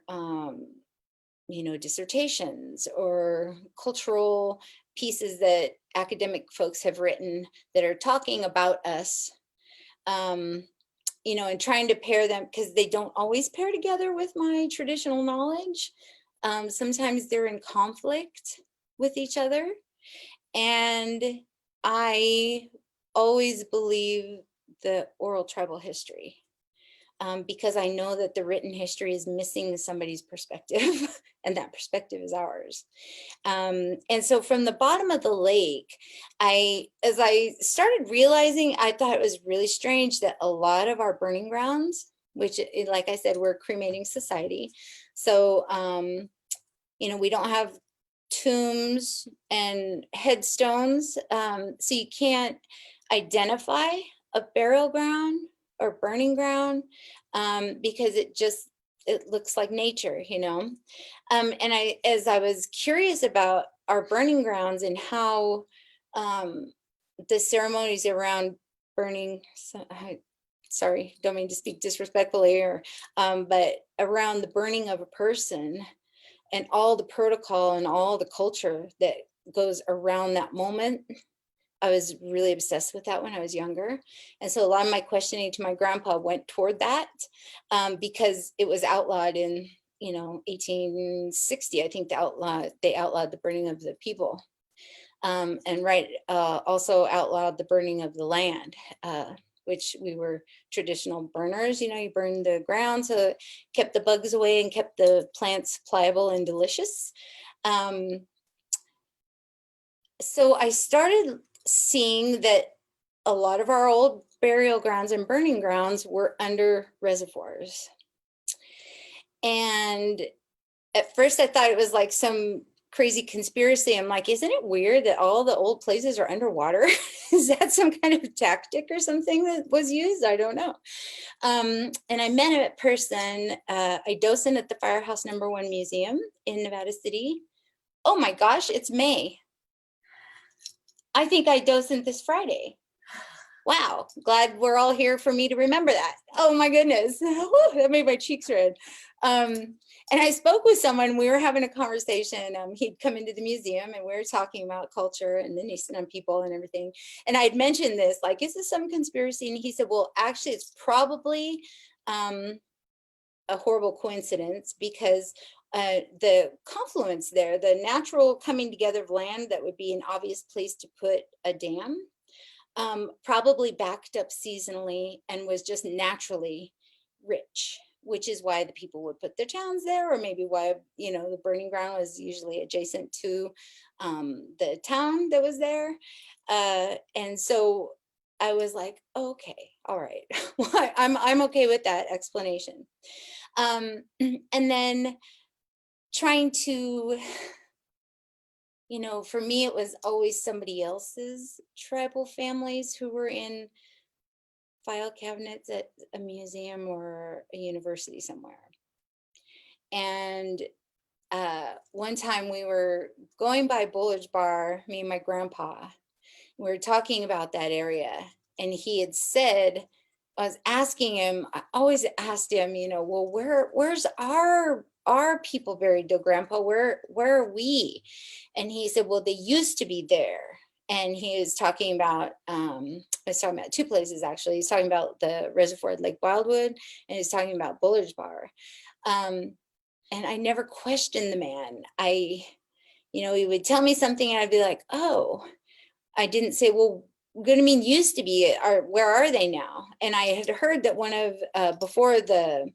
you know, dissertations or cultural pieces that academic folks have written that are talking about us, you know, and trying to pair them, because they don't always pair together with my traditional knowledge. Sometimes they're in conflict with each other. And I always believe the oral tribal history. Because I know that the written history is missing somebody's perspective, and that perspective is ours. And so from the bottom of the lake, as I started realizing, I thought it was really strange that a lot of our burning grounds, which, like I said, we're a cremating society. So, you know, we don't have tombs and headstones. So you can't identify a burial ground or burning ground because it looks like nature, you know. And as I was curious about our burning grounds and how the ceremonies around burning, sorry, don't mean to speak disrespectfully, or but around the burning of a person and all the protocol and all the culture that goes around that moment, I was really obsessed with that when I was younger. And so a lot of my questioning to my grandpa went toward that, because it was outlawed in, 1860. I think they outlawed the burning of the people. Also outlawed the burning of the land, which we were traditional burners. You burn the ground, so it kept the bugs away and kept the plants pliable and delicious. So I started seeing that a lot of our old burial grounds and burning grounds were under reservoirs. And at first I thought it was like some crazy conspiracy. I'm like, isn't it weird that all the old places are underwater? Is that some kind of tactic or something that was used? I don't know. And I met a person, a docent at the Firehouse No. 1 Museum in Nevada City. Oh my gosh, it's May. I think I docent this Friday. Wow, glad we're all here for me to remember that. Oh my goodness, that made my cheeks red. And I spoke with someone, we were having a conversation. He'd come into the museum and we were talking about culture and the Nisenan people and everything. And I'd mentioned this, like, is this some conspiracy? And he said, well, actually, it's probably a horrible coincidence, because the confluence there, the natural coming together of land that would be an obvious place to put a dam, probably backed up seasonally and was just naturally rich, which is why the people would put their towns there, or maybe why, the burning ground was usually adjacent to the town that was there. And so I was like, okay, all right, well, I'm okay with that explanation. And then trying to, for me, it was always somebody else's tribal families who were in file cabinets at a museum or a university somewhere. And one time we were going by Bullard's Bar, me and my grandpa, we were talking about that area, and he had said, I was asking him, I always asked him, well, where's our people buried, though, Grandpa? Where are we? And he said, well, they used to be there. And he was talking about, I was talking about two places, actually. He's talking about the reservoir at Lake Wildwood, and he's talking about Bullard's Bar. And I never questioned the man. He would tell me something and I'd be like, oh, I didn't say, well, good, used to be, where are they now? And I had heard that one of, before the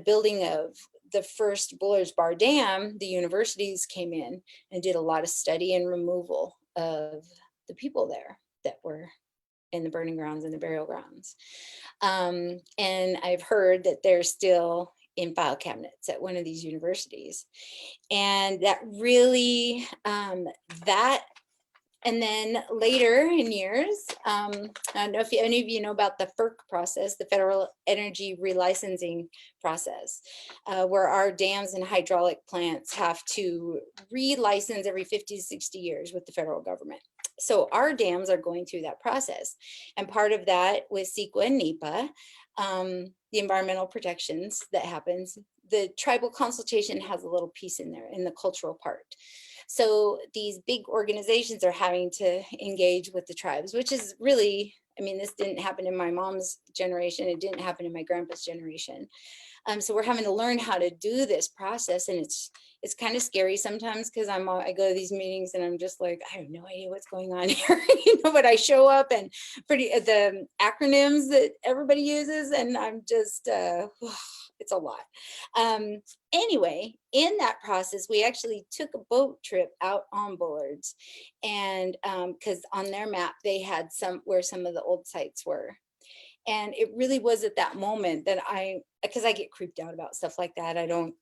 building of the first Bullard's Bar Dam, the universities came in and did a lot of study and removal of the people there that were in the burning grounds and the burial grounds. And I've heard that they're still in file cabinets at one of these universities. And that really, and then later in years, I don't know if any of you know about the FERC process, the Federal Energy Relicensing process, where our dams and hydraulic plants have to relicense every 50 to 60 years with the federal government. So our dams are going through that process. And part of that with CEQA and NEPA, the environmental protections that happens, the tribal consultation has a little piece in there in the cultural part. So these big organizations are having to engage with the tribes, which is really, this didn't happen in my mom's generation. It didn't happen in my grandpa's generation. So we're having to learn how to do this process. And it's kind of scary sometimes, because I go to these meetings and I'm just like, I have no idea what's going on here, but I show up and the acronyms that everybody uses, and I'm just, it's a lot. Anyway, in that process, we actually took a boat trip out on Bullard's, and because on their map, they had where some of the old sites were. And it really was at that moment that because I get creeped out about stuff like that. I don't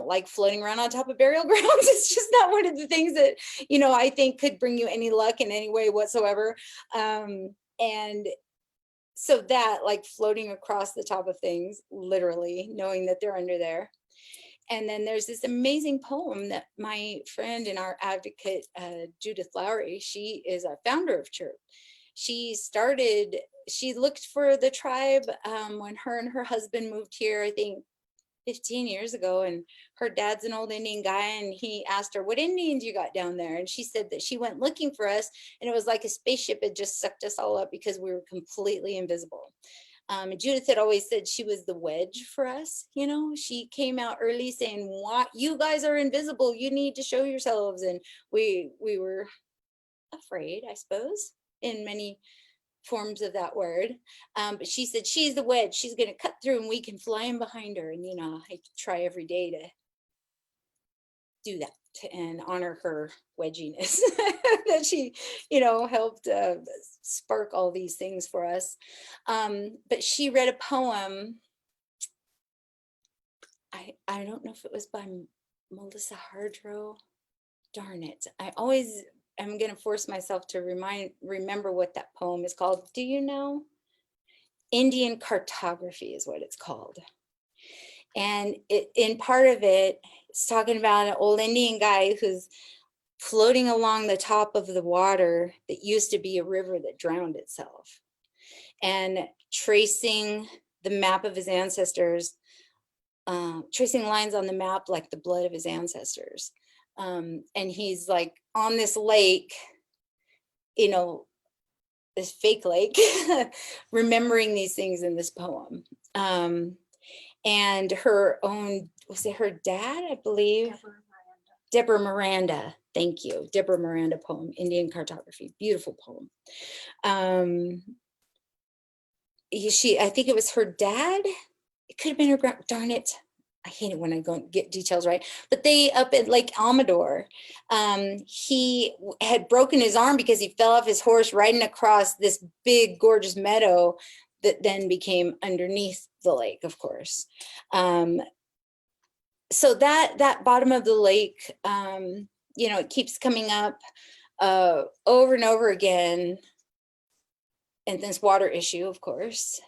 like floating around on top of burial grounds. It's just not one of the things that, I think could bring you any luck in any way whatsoever. And so that, like, floating across the top of things, literally knowing that they're under there. And then there's this amazing poem that my friend and our advocate, Judith Lowery, she is a founder of CHIRP. She looked for the tribe when her and her husband moved here, I think 15 years ago, and her dad's an old Indian guy, and he asked her, what Indians you got down there? And she said that she went looking for us, and it was like a spaceship had just sucked us all up because we were completely invisible. Judith had always said she was the wedge for us. You know, she came out early saying, what, you guys are invisible, you need to show yourselves. And we were afraid, I suppose, in many forms of that word. But she said she's the wedge, she's going to cut through and we can fly in behind her. And, you know, I try every day to do that and honor her wedginess that she, you know, helped spark all these things for us. But she read a poem. I don't know if it was by Melissa Hardrow. Darn it. I always am going to force myself to remember what that poem is called. Do you know? Indian Cartography is what it's called. And in part of it, it's talking about an old Indian guy who's floating along the top of the water that used to be a river that drowned itself, and tracing the map of his ancestors, tracing lines on the map like the blood of his ancestors. And he's like on this lake, you know, this fake lake, remembering these things in this poem. And her own, was it her dad, I believe? Deborah Miranda. Thank you. Deborah Miranda poem, Indian Cartography. Beautiful poem. I think it was her dad. It could have been her darn it. I hate it when I don't get details right. But they up at Lake Amador, he had broken his arm because he fell off his horse riding across this big, gorgeous meadow that then became underneath the lake, of course. So that bottom of the lake, you know, it keeps coming up over and over again. And this water issue, of course.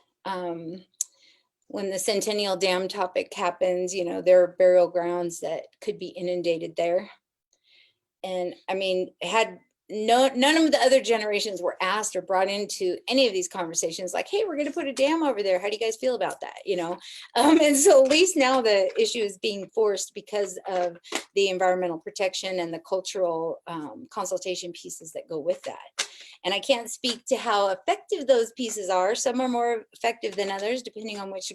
When the Centennial Dam topic happens, you know, there are burial grounds that could be inundated there. And I mean, none of the other generations were asked or brought into any of these conversations like, hey, we're going to put a dam over there. How do you guys feel about that? You know, and so at least now the issue is being forced because of the environmental protection and the cultural consultation pieces that go with that. And I can't speak to how effective those pieces are. Some are more effective than others, depending on which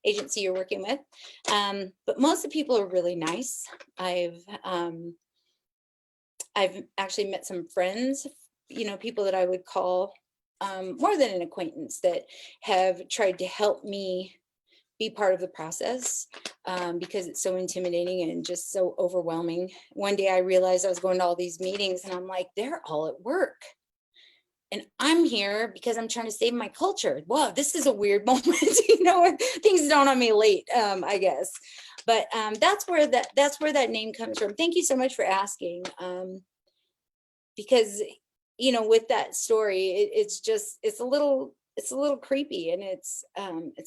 agency you're working with. But most of the people are really nice. I've actually met some friends, you know, people that I would call more than an acquaintance that have tried to help me be part of the process because it's so intimidating and just so overwhelming. One day I realized I was going to all these meetings and I'm like, they're all at work. And I'm here because I'm trying to save my culture. Wow, this is a weird moment, you know, things dawn on me late, I guess. But that's where that name comes from. Thank you so much for asking. Because, you know, with that story, it's a little creepy, and it's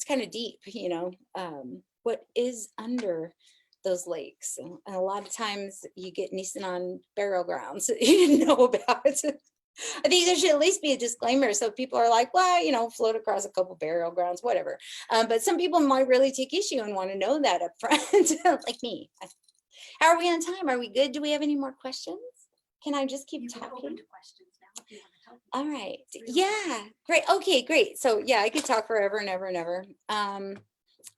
kind of deep, you know, what is under those lakes. And a lot of times you get Nisenan burial grounds that you didn't know about. I think there should at least be a disclaimer so people are like, well, you know, float across a couple burial grounds, whatever. But some people might really take issue and want to know that up front, like me. How are we on time? Are we good? Do we have any more questions? Can I just keep talking? Open to questions now if you want to talk. All right. Yeah, great. Okay, great. So yeah, I could talk forever and ever and ever.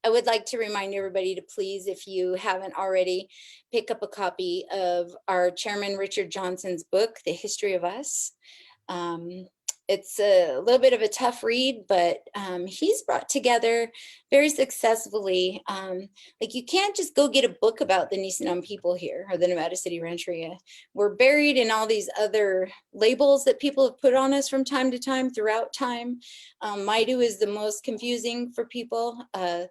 I would like to remind everybody to please, if you haven't already, pick up a copy of our Chairman Richard Johnson's book, The History of Us. It's a little bit of a tough read, but he's brought together very successfully. Like, you can't just go get a book about the Nisenan people here or the Nevada City Rancheria. We're buried in all these other labels that people have put on us from time to time throughout time. Maidu is the most confusing for people. There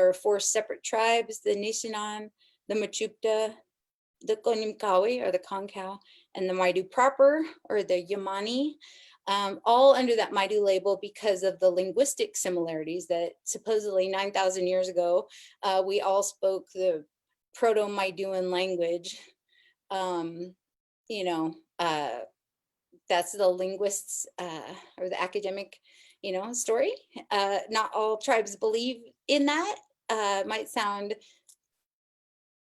are 4 separate tribes: the Nisenan, the Machupta, the Konimkawi or the Concow, and the Maidu proper or the Yamani, all under that Maidu label because of the linguistic similarities that supposedly 9,000 years ago, we all spoke the Proto-Maiduan language. You know, that's the linguists or the academic, you know, story. Not all tribes believe in that. might sound,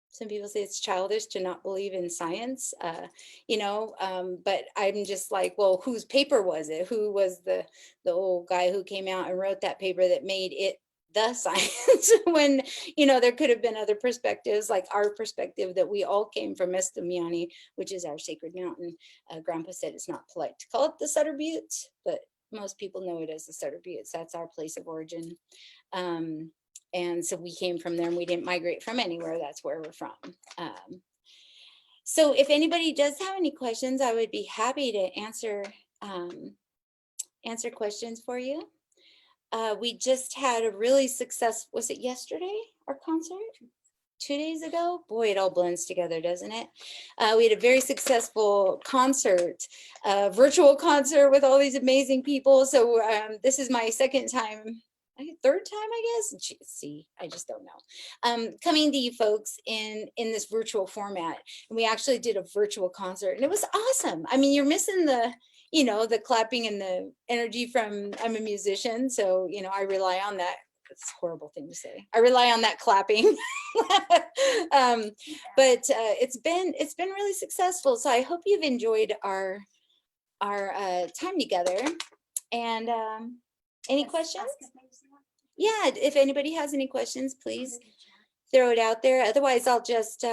some people say it's childish to not believe in science, but I'm just like, well, whose paper was it? Who was the old guy who came out and wrote that paper that made it the science when, there could have been other perspectives, like our perspective that we all came from Estamiani, which is our sacred mountain. Grandpa said it's not polite to call it the Sutter Buttes, but most people know it as the Sutter Buttes. That's our place of origin. And so we came from there, and we didn't migrate from anywhere. That's where we're from. So if anybody does have any questions, I would be happy to answer questions for you. We just had a really successful, was it yesterday, our concert? 2 days ago? Boy, it all blends together, doesn't it? We had a very successful concert, virtual concert with all these amazing people. So this is my second time, third time, I guess. See, I just don't know. Coming to you folks in this virtual format. And we actually did a virtual concert, and it was awesome. I mean, you're missing the clapping and the energy from, I'm a musician, so, I rely on that. It's a horrible thing to say. I rely on that clapping. But it's been really successful. So I hope you've enjoyed our time together. And any questions? Yeah, if anybody has any questions, please throw it out there. Otherwise, I'll just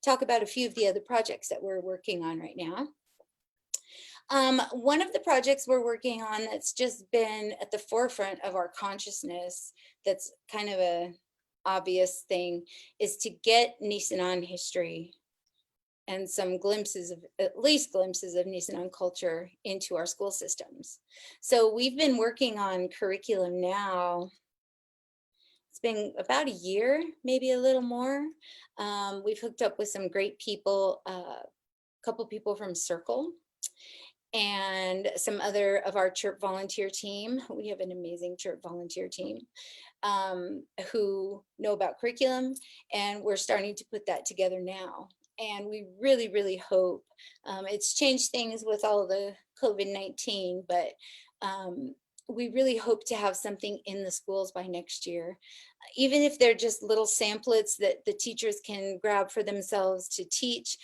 talk about a few of the other projects that we're working on right now. One of the projects we're working on that's just been at the forefront of our consciousness, that's kind of a obvious thing, is to get Nisenan history and some glimpses of, at least glimpses of Nisenan culture into our school systems. So we've been working on curriculum now. It's been about a year, maybe a little more. We've hooked up with some great people, a couple people from Circle, and some other of our church volunteer team. We have an amazing church volunteer team who know about curriculum, and we're starting to put that together now. And we really, really hope, it's changed things with all the COVID-19, but we really hope to have something in the schools by next year, even if they're just little samplets that the teachers can grab for themselves to teach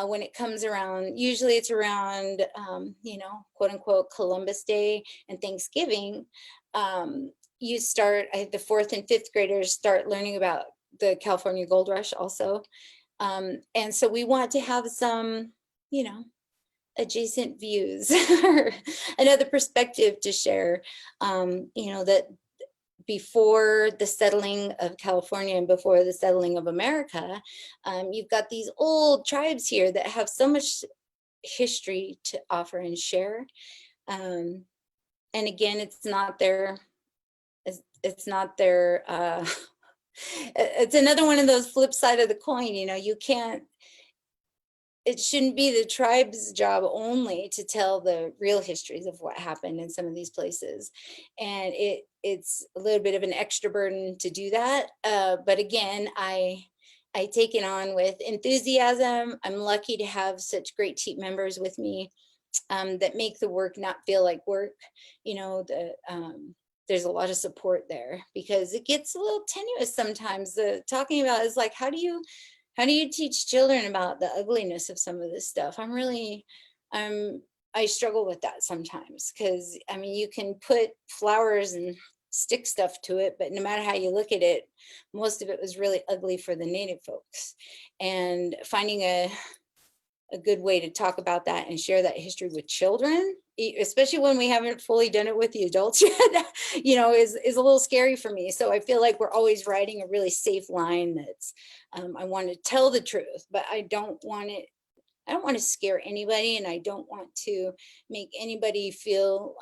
when it comes around. Usually it's around, quote unquote, Columbus Day and Thanksgiving. You start, the 4th and 5th graders start learning about the California Gold Rush also. And so we want to have some, adjacent views, another perspective to share, that before the settling of California and before the settling of America, you've got these old tribes here that have so much history to offer and share. And again, it's not their, it's another one of those flip side of the coin. You can't, it shouldn't be the tribe's job only to tell the real histories of what happened in some of these places. And it's a little bit of an extra burden to do that. But again, I take it on with enthusiasm. I'm lucky to have such great team members with me that make the work not feel like work. There's a lot of support there, because it gets a little tenuous sometimes. Talking about is like, how do you teach children about the ugliness of some of this stuff? I struggle with that sometimes, because I mean, you can put flowers and stick stuff to it, but no matter how you look at it, most of it was really ugly for the native folks. And finding a good way to talk about that and share that history with children, especially when we haven't fully done it with the adults yet, is a little scary for me. So I feel like we're always riding a really safe line that's, I want to tell the truth, but I don't want to scare anybody, and I don't want to make anybody feel,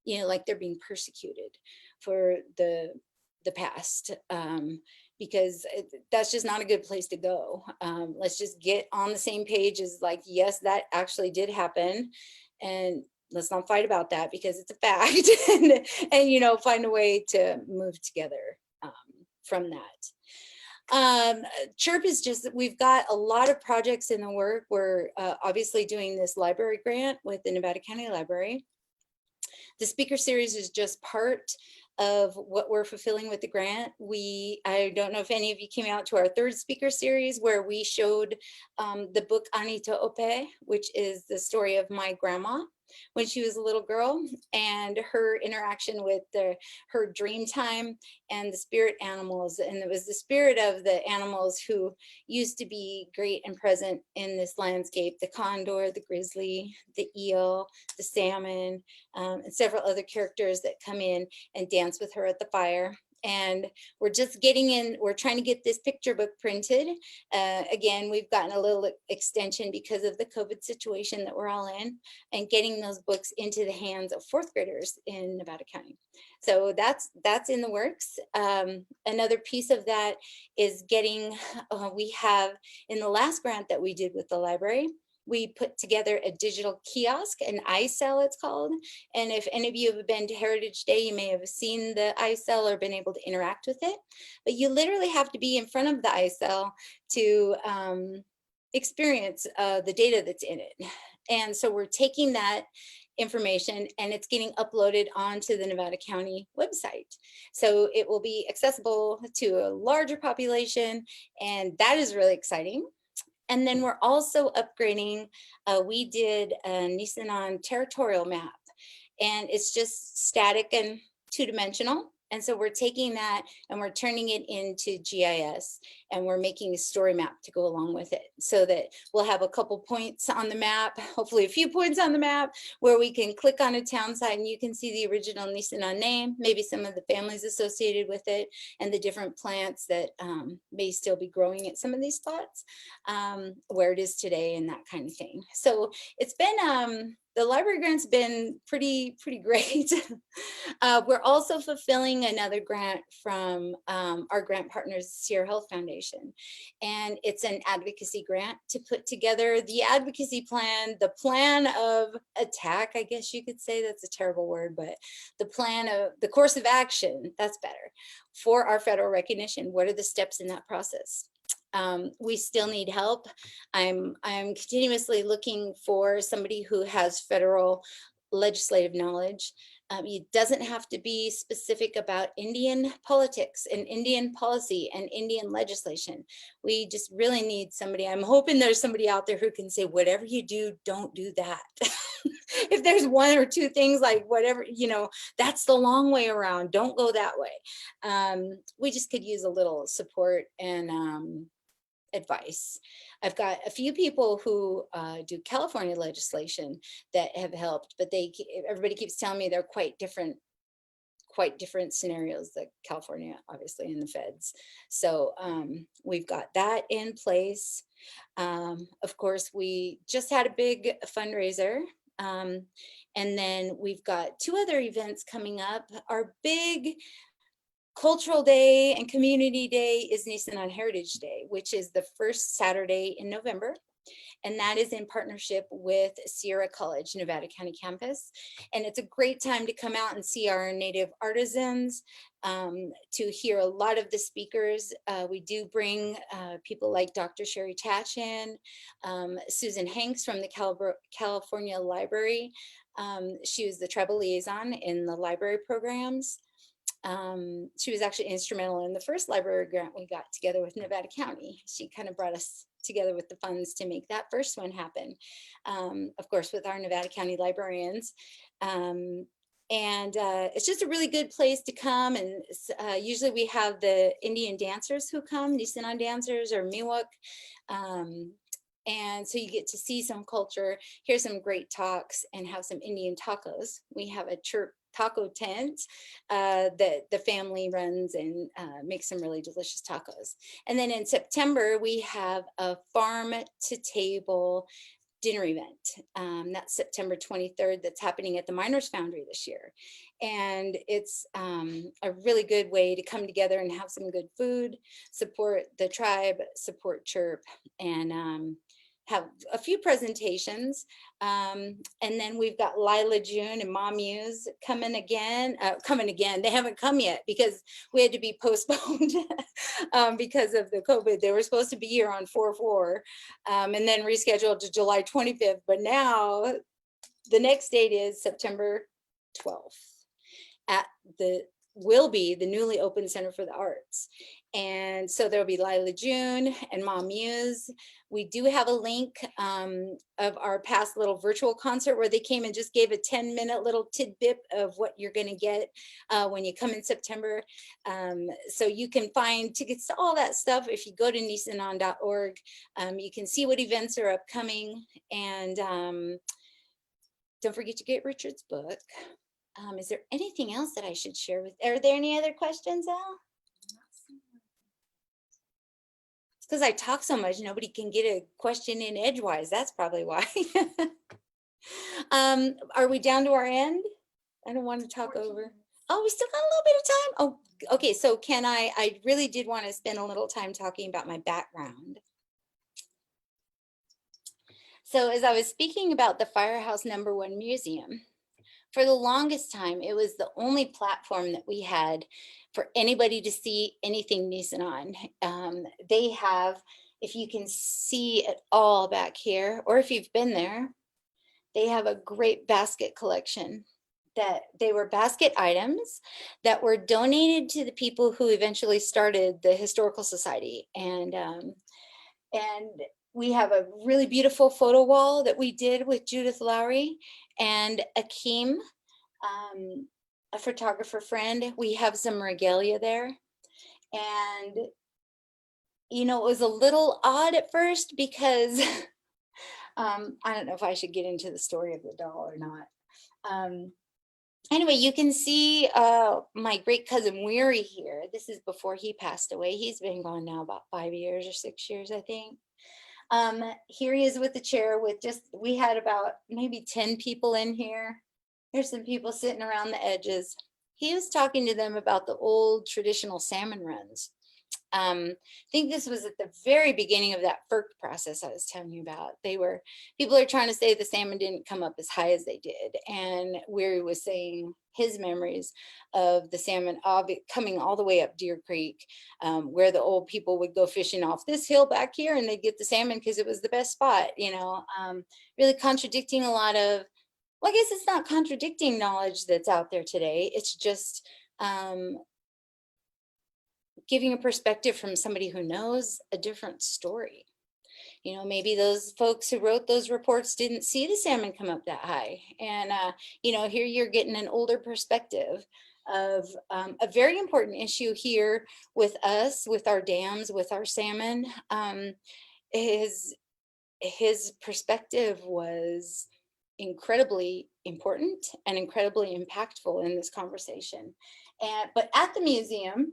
like they're being persecuted for the past. Because that's just not a good place to go. Let's just get on the same page as like, yes, that actually did happen. And let's not fight about that, because it's a fact. and find a way to move together from that. CHIRP is just that we've got a lot of projects in the work. We're obviously doing this library grant with the Nevada County Library. The speaker series is just part. of what we're fulfilling with the grant. I don't know if any of you came out to our third speaker series where we showed the book Anita Ope, which is the story of my grandma when she was a little girl and her interaction with her dream time and the spirit animals. And it was the spirit of the animals who used to be great and present in this landscape: the condor, the grizzly, the eel, the salmon, and several other characters that come in and dance with her at the fire. And we're just we're trying to get this picture book printed. Again, we've gotten a little extension because of the COVID situation that we're all in, and getting those books into the hands of fourth graders in Nevada County. So that's in the works. Another piece of that is we have, in the last grant that we did with the library, we put together a digital kiosk, an iCell it's called. And if any of you have been to Heritage Day, you may have seen the iCell or been able to interact with it. But you literally have to be in front of the iCell to experience the data that's in it. And so we're taking that information and it's getting uploaded onto the Nevada County website. So it will be accessible to a larger population, and that is really exciting. And then we're also upgrading, we did a Nisenan territorial map, and it's just static and two-dimensional. And so we're taking that and we're turning it into GIS, and we're making a story map to go along with it, so that we'll have a couple points on the map, hopefully a few points on the map, where we can click on a town site and you can see the original Nisenan name, maybe some of the families associated with it, and the different plants that may still be growing at some of these spots, where it is today and that kind of thing. So it's been, the library grant's been pretty great. We're also fulfilling another grant from our grant partners, Sierra Health Foundation. And it's an advocacy grant to put together the advocacy plan, the plan of attack, I guess you could say. That's a terrible word, but the plan of the course of action, that's better, for our federal recognition. What are the steps in that process? We still need help. I'm continuously looking for somebody who has federal legislative knowledge. It doesn't have to be specific about Indian politics and Indian policy and Indian legislation. We just really need somebody. I'm hoping there's somebody out there who can say, whatever you do, don't do that. If there's one or two things, like whatever, that's the long way around, don't go that way. We just could use a little support and advice. I've got a few people who do California legislation that have helped, but everybody keeps telling me they're quite different scenarios, like California, obviously, and the feds. So we've got that in place. Of course, we just had a big fundraiser. And then we've got two other events coming up. Our big Cultural Day and Community Day is Nisenan Heritage Day, which is the first Saturday in November. And that is in partnership with Sierra College, Nevada County campus. And it's a great time to come out and see our native artisans, to hear a lot of the speakers. We do bring people like Dr. Sherry Tatchin, Susan Hanks from the California Library. She was the tribal liaison in the library programs. She was actually instrumental in the first library grant we got together with Nevada County. She kind of brought us together with the funds to make that first one happen, of course, with our Nevada County librarians. And it's just a really good place to come. And usually we have the Indian dancers who come, Nisenan dancers or Miwok. And so you get to see some culture, hear some great talks, and have some Indian tacos. We have a church taco tent that the family runs and makes some really delicious tacos. And then in September, we have a farm to table dinner event. That's September 23rd. That's happening at the Miners Foundry this year. And it's a really good way to come together and have some good food, support the tribe, support Chirp, and have a few presentations. And then we've got Lila June and Mom Muse coming again. They haven't come yet because we had to be postponed because of the COVID. They were supposed to be here on 4/4 and then rescheduled to July 25th. But now the next date is September 12th at the will be the newly opened Center for the Arts. And so there'll be Lila June and Mom Muse. We do have a link of our past little virtual concert where they came and just gave a 10-minute little tidbit of what you're going to get when you come in September. So you can find tickets to all that stuff if you go to nisenan.org. You can see what events are upcoming, and don't forget to get Richard's book. Is there anything else that I should share with? Are there any other questions, Al? It's because I talk so much, nobody can get a question in edgewise. That's probably why. Are we down to our end? I don't want to talk over. Oh, we still got a little bit of time. Oh, okay. So can I really did want to spend a little time talking about my background. So as I was speaking about the Firehouse #1 Museum, for the longest time, it was the only platform that we had for anybody to see anything Nisenan. They have, if you can see it all back here, or if you've been there, they have a great basket collection that they were basket items that were donated to the people who eventually started the Historical Society. And we have a really beautiful photo wall that we did with Judith Lowery and Akeem, a photographer friend. We have some regalia there. And, you know, it was a little odd at first because I don't know if I should get into the story of the doll or not. Anyway, you can see my great cousin Weary here. This is before he passed away. He's been gone now about 5 years or 6 years, I think. Here he is with the chair with we had about maybe 10 people in here. There's some people sitting around the edges. He was talking to them about the old traditional salmon runs. I think this was at the very beginning of that FERC process I was telling you about. People are trying to say the salmon didn't come up as high as they did. And Weary was saying his memories of the salmon coming all the way up Deer Creek, where the old people would go fishing off this hill back here and they'd get the salmon because it was the best spot, you know, really contradicting a lot of, well, I guess it's not contradicting knowledge that's out there today. It's just giving a perspective from somebody who knows a different story. You know, maybe those folks who wrote those reports didn't see the salmon come up that high. And, you know, here you're getting an older perspective of a very important issue here with us, with our dams, with our salmon. His perspective was incredibly important and incredibly impactful in this conversation. But at the museum,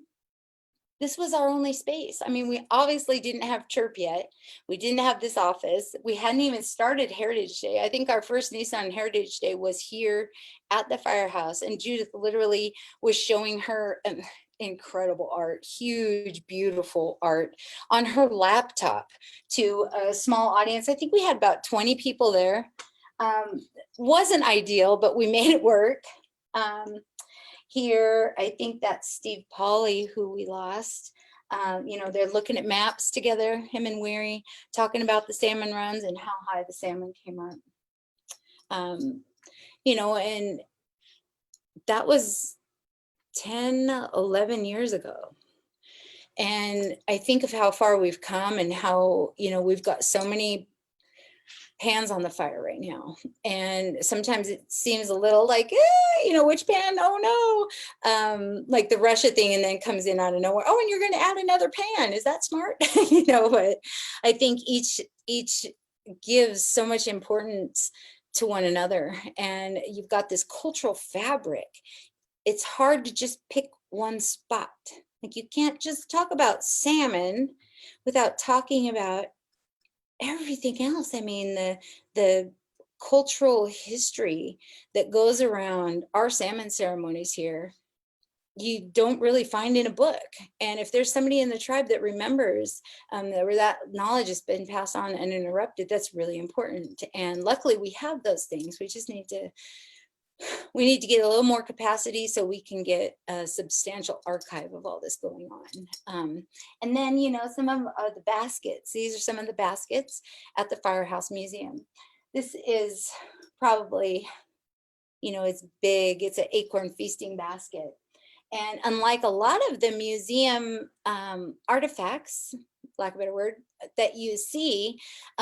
this was our only space. I mean, we obviously didn't have chirp yet. We didn't have this office. We hadn't even started Heritage Day. I think our first Nisenan Heritage Day was here at the firehouse, and Judith literally was showing her incredible art, huge, beautiful art on her laptop to a small audience. I think we had about 20 people there. Wasn't ideal, but we made it work. Here, I think that's Steve Pauly, who we lost. You know, they're looking at maps together, him and Weary, talking about the salmon runs and how high the salmon came up. You know, and that was 10, 11 years ago. And I think of how far we've come and how, you know, we've got so many pans on the fire right now, and sometimes it seems a little like, you know, which pan? Oh no, like the Russia thing, and then comes in out of nowhere. Oh, and you're going to add another pan? Is that smart? You know, but I think each gives so much importance to one another, and you've got this cultural fabric. It's hard to just pick one spot. Like you can't just talk about salmon without talking about everything else. I mean, the cultural history that goes around our salmon ceremonies here, you don't really find in a book. And if there's somebody in the tribe that remembers where that knowledge has been passed on uninterrupted, that's really important. And luckily we have those things. We just need to get a little more capacity so we can get a substantial archive of all this going on. And then, you know, some of the baskets. These are some of the baskets at the Firehouse Museum. This is probably, you know, it's big. It's an acorn feasting basket. And unlike a lot of the museum artifacts, lack of a better word, that you see,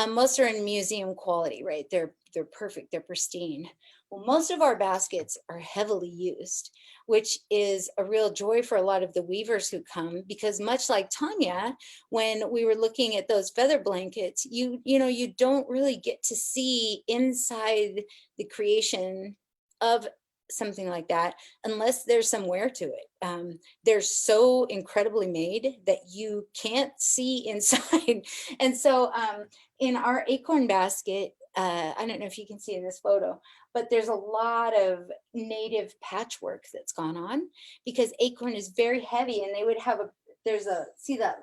most are in museum quality, right? They're perfect, they're pristine. Well, most of our baskets are heavily used, which is a real joy for a lot of the weavers who come, because much like Tanya, when we were looking at those feather blankets, you know, you don't really get to see inside the creation of something like that unless there's some wear to it. They're so incredibly made that you can't see inside. And so in our acorn basket, I don't know if you can see in this photo, but there's a lot of native patchwork that's gone on, because acorn is very heavy, and they would have see that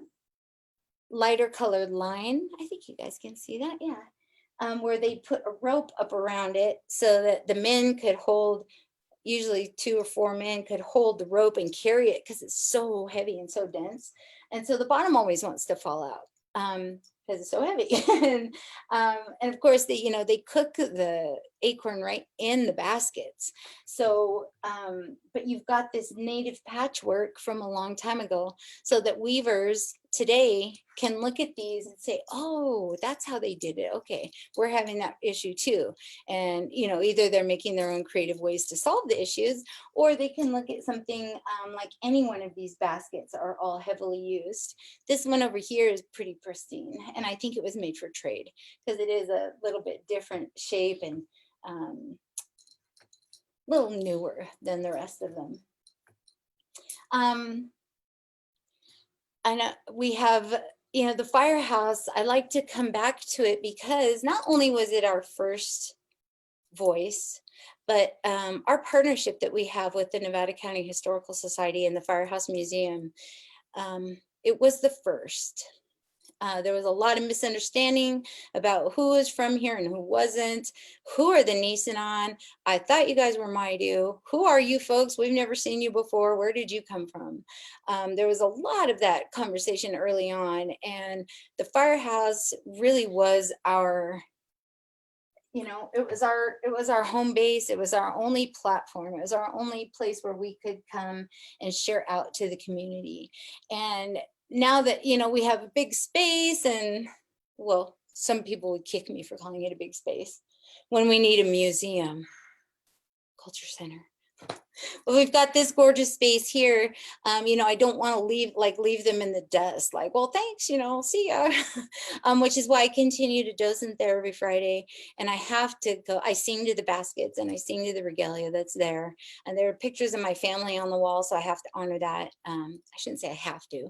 lighter colored line? I think you guys can see that, yeah. Where they put a rope up around it so that the men could hold, usually 2 or 4 men could hold the rope and carry it, because it's so heavy and so dense. And so the bottom always wants to fall out because it's so heavy. And of course, they cook the acorn right in the baskets. So, but you've got this native patchwork from a long time ago, so that weavers today can look at these and say, oh, that's how they did it. Okay, we're having that issue too. And, either they're making their own creative ways to solve the issues, or they can look at something like any one of these baskets are all heavily used. This one over here is pretty pristine, and I think it was made for trade, because it is a little bit different shape and a little newer than the rest of them. I know we have, the firehouse. I like to come back to it because not only was it our first voice, but our partnership that we have with the Nevada County Historical Society and the Firehouse Museum, it was the first. There was a lot of misunderstanding about who was from here and who wasn't. Who are the Nisenan? I thought you guys were Maidu. Who are you folks? We've never seen you before. Where did you come from? There was a lot of that conversation early on, and the firehouse really was our, it was our home base. It was our only platform. It was our only place where we could come and share out to the community. And now that, we have a big space, and well, some people would kick me for calling it a big space when we need a museum, culture center. Well, we've got this gorgeous space here. I don't want to leave them in the dust. Like, well, thanks, see ya. Which is why I continue to docent there every Friday. And I have to go, I sing to the baskets and I sing to the regalia that's there. And there are pictures of my family on the wall, so I have to honor that. I shouldn't say I have to.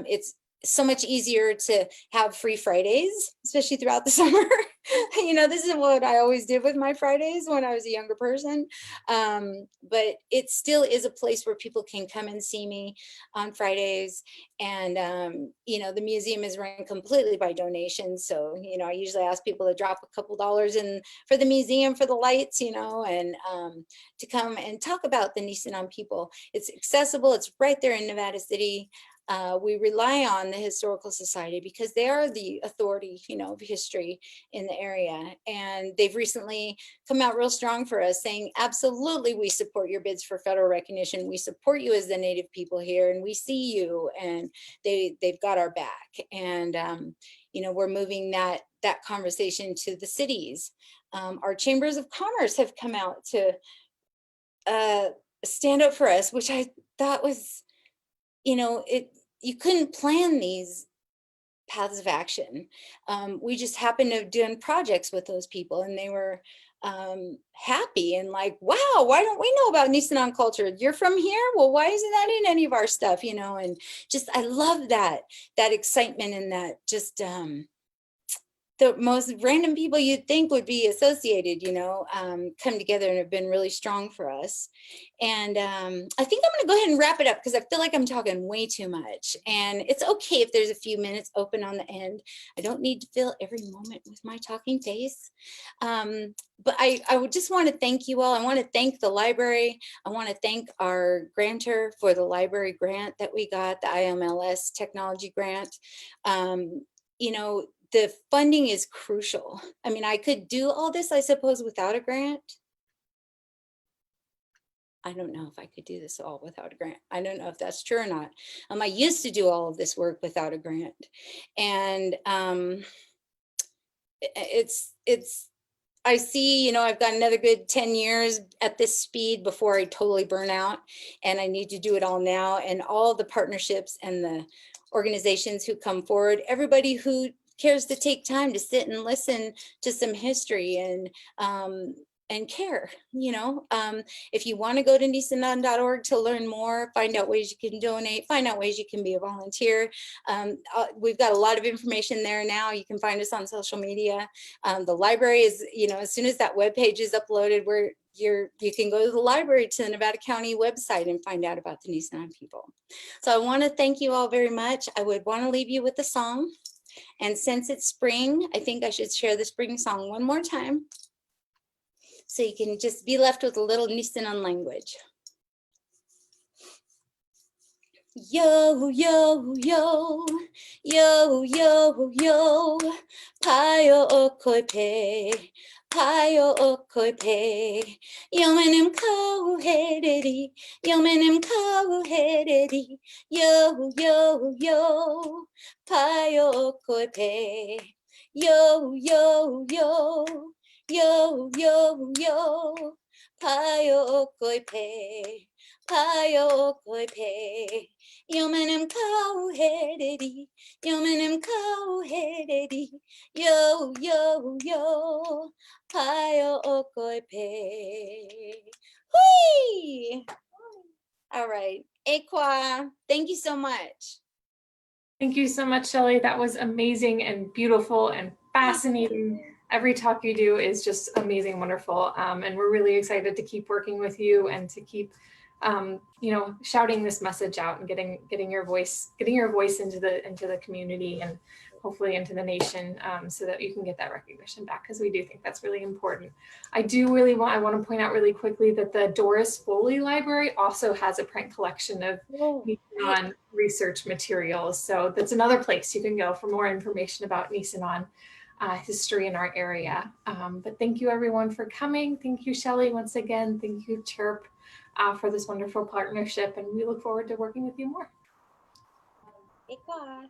It's so much easier to have free Fridays, especially throughout the summer. This is what I always did with my Fridays when I was a younger person. But it still is a place where people can come and see me on Fridays. And, the museum is run completely by donations. So, I usually ask people to drop a couple dollars in for the museum, for the lights, and to come and talk about the Nisenan people. It's accessible. It's right there in Nevada City. We rely on the Historical Society because they are the authority, of history in the area. And they've recently come out real strong for us, saying, absolutely, we support your bids for federal recognition. We support you as the Native people here, and we see you, and they've got our back. And, we're moving that conversation to the cities. Our chambers of commerce have come out to stand up for us, which I thought was, you couldn't plan these paths of action. We just happened to have done projects with those people, and they were happy and like, wow, why don't we know about Nisenan culture? You're from here? Well, why isn't that in any of our stuff? And just, I love that excitement, and that just, the most random people you'd think would be associated, come together and have been really strong for us. And I think I'm gonna go ahead and wrap it up because I feel like I'm talking way too much. And it's okay if there's a few minutes open on the end. I don't need to fill every moment with my talking face. But I would just want to thank you all. I want to thank the library. I want to thank our grantor for the library grant that we got, the IMLS technology grant. The funding is crucial. I mean, I could do all this, I suppose, without a grant. I don't know if I could do this all without a grant. I don't know if that's true or not. I used to do all of this work without a grant. And I see, you know, I've got another good 10 years at this speed before I totally burn out, and I need to do it all now. And all the partnerships and the organizations who come forward, everybody who cares to take time to sit and listen to some history and care, you know. If you want to go to Nisenan.org to learn more, find out ways you can donate, find out ways you can be a volunteer. We've got a lot of information there now. You can find us on social media. The library is, you know, as soon as that webpage is uploaded, where you can go to the library to the Nevada County website and find out about the Nisenan people. So I want to thank you all very much. I would want to leave you with a song. And since it's spring, I think I should share the spring song one more time, so you can just be left with a little Nisenan language. Yo, yo, yo, yo, yo, yo, payo okoipe, payo okoipe, yomenim kau hederi, yomenim kau hederi, yo, yo, yo, payo okoipe, yo, yo, yo, yo, yo, yo, payo okoipe, payo okoipe. Yomenim kau hederi, yomenim kau hederi, yo, yo, yo, payo okoipe. Hui! All right, Ekwa, thank you so much. Thank you so much, Shelly. That was amazing and beautiful and fascinating. Every talk you do is just amazing, wonderful. And we're really excited to keep working with you and to keep you know, shouting this message out and getting your voice into the community and hopefully into the nation, so that you can get that recognition back, because we do think that's really important. I want to point out really quickly that the Doris Foley Library also has a print collection of Nisenan research materials. So that's another place you can go for more information about Nisenan history in our area. But thank you everyone for coming. Thank you, Shelly, once again. Thank you, Chirp, for this wonderful partnership, and we look forward to working with you more. Ekwa.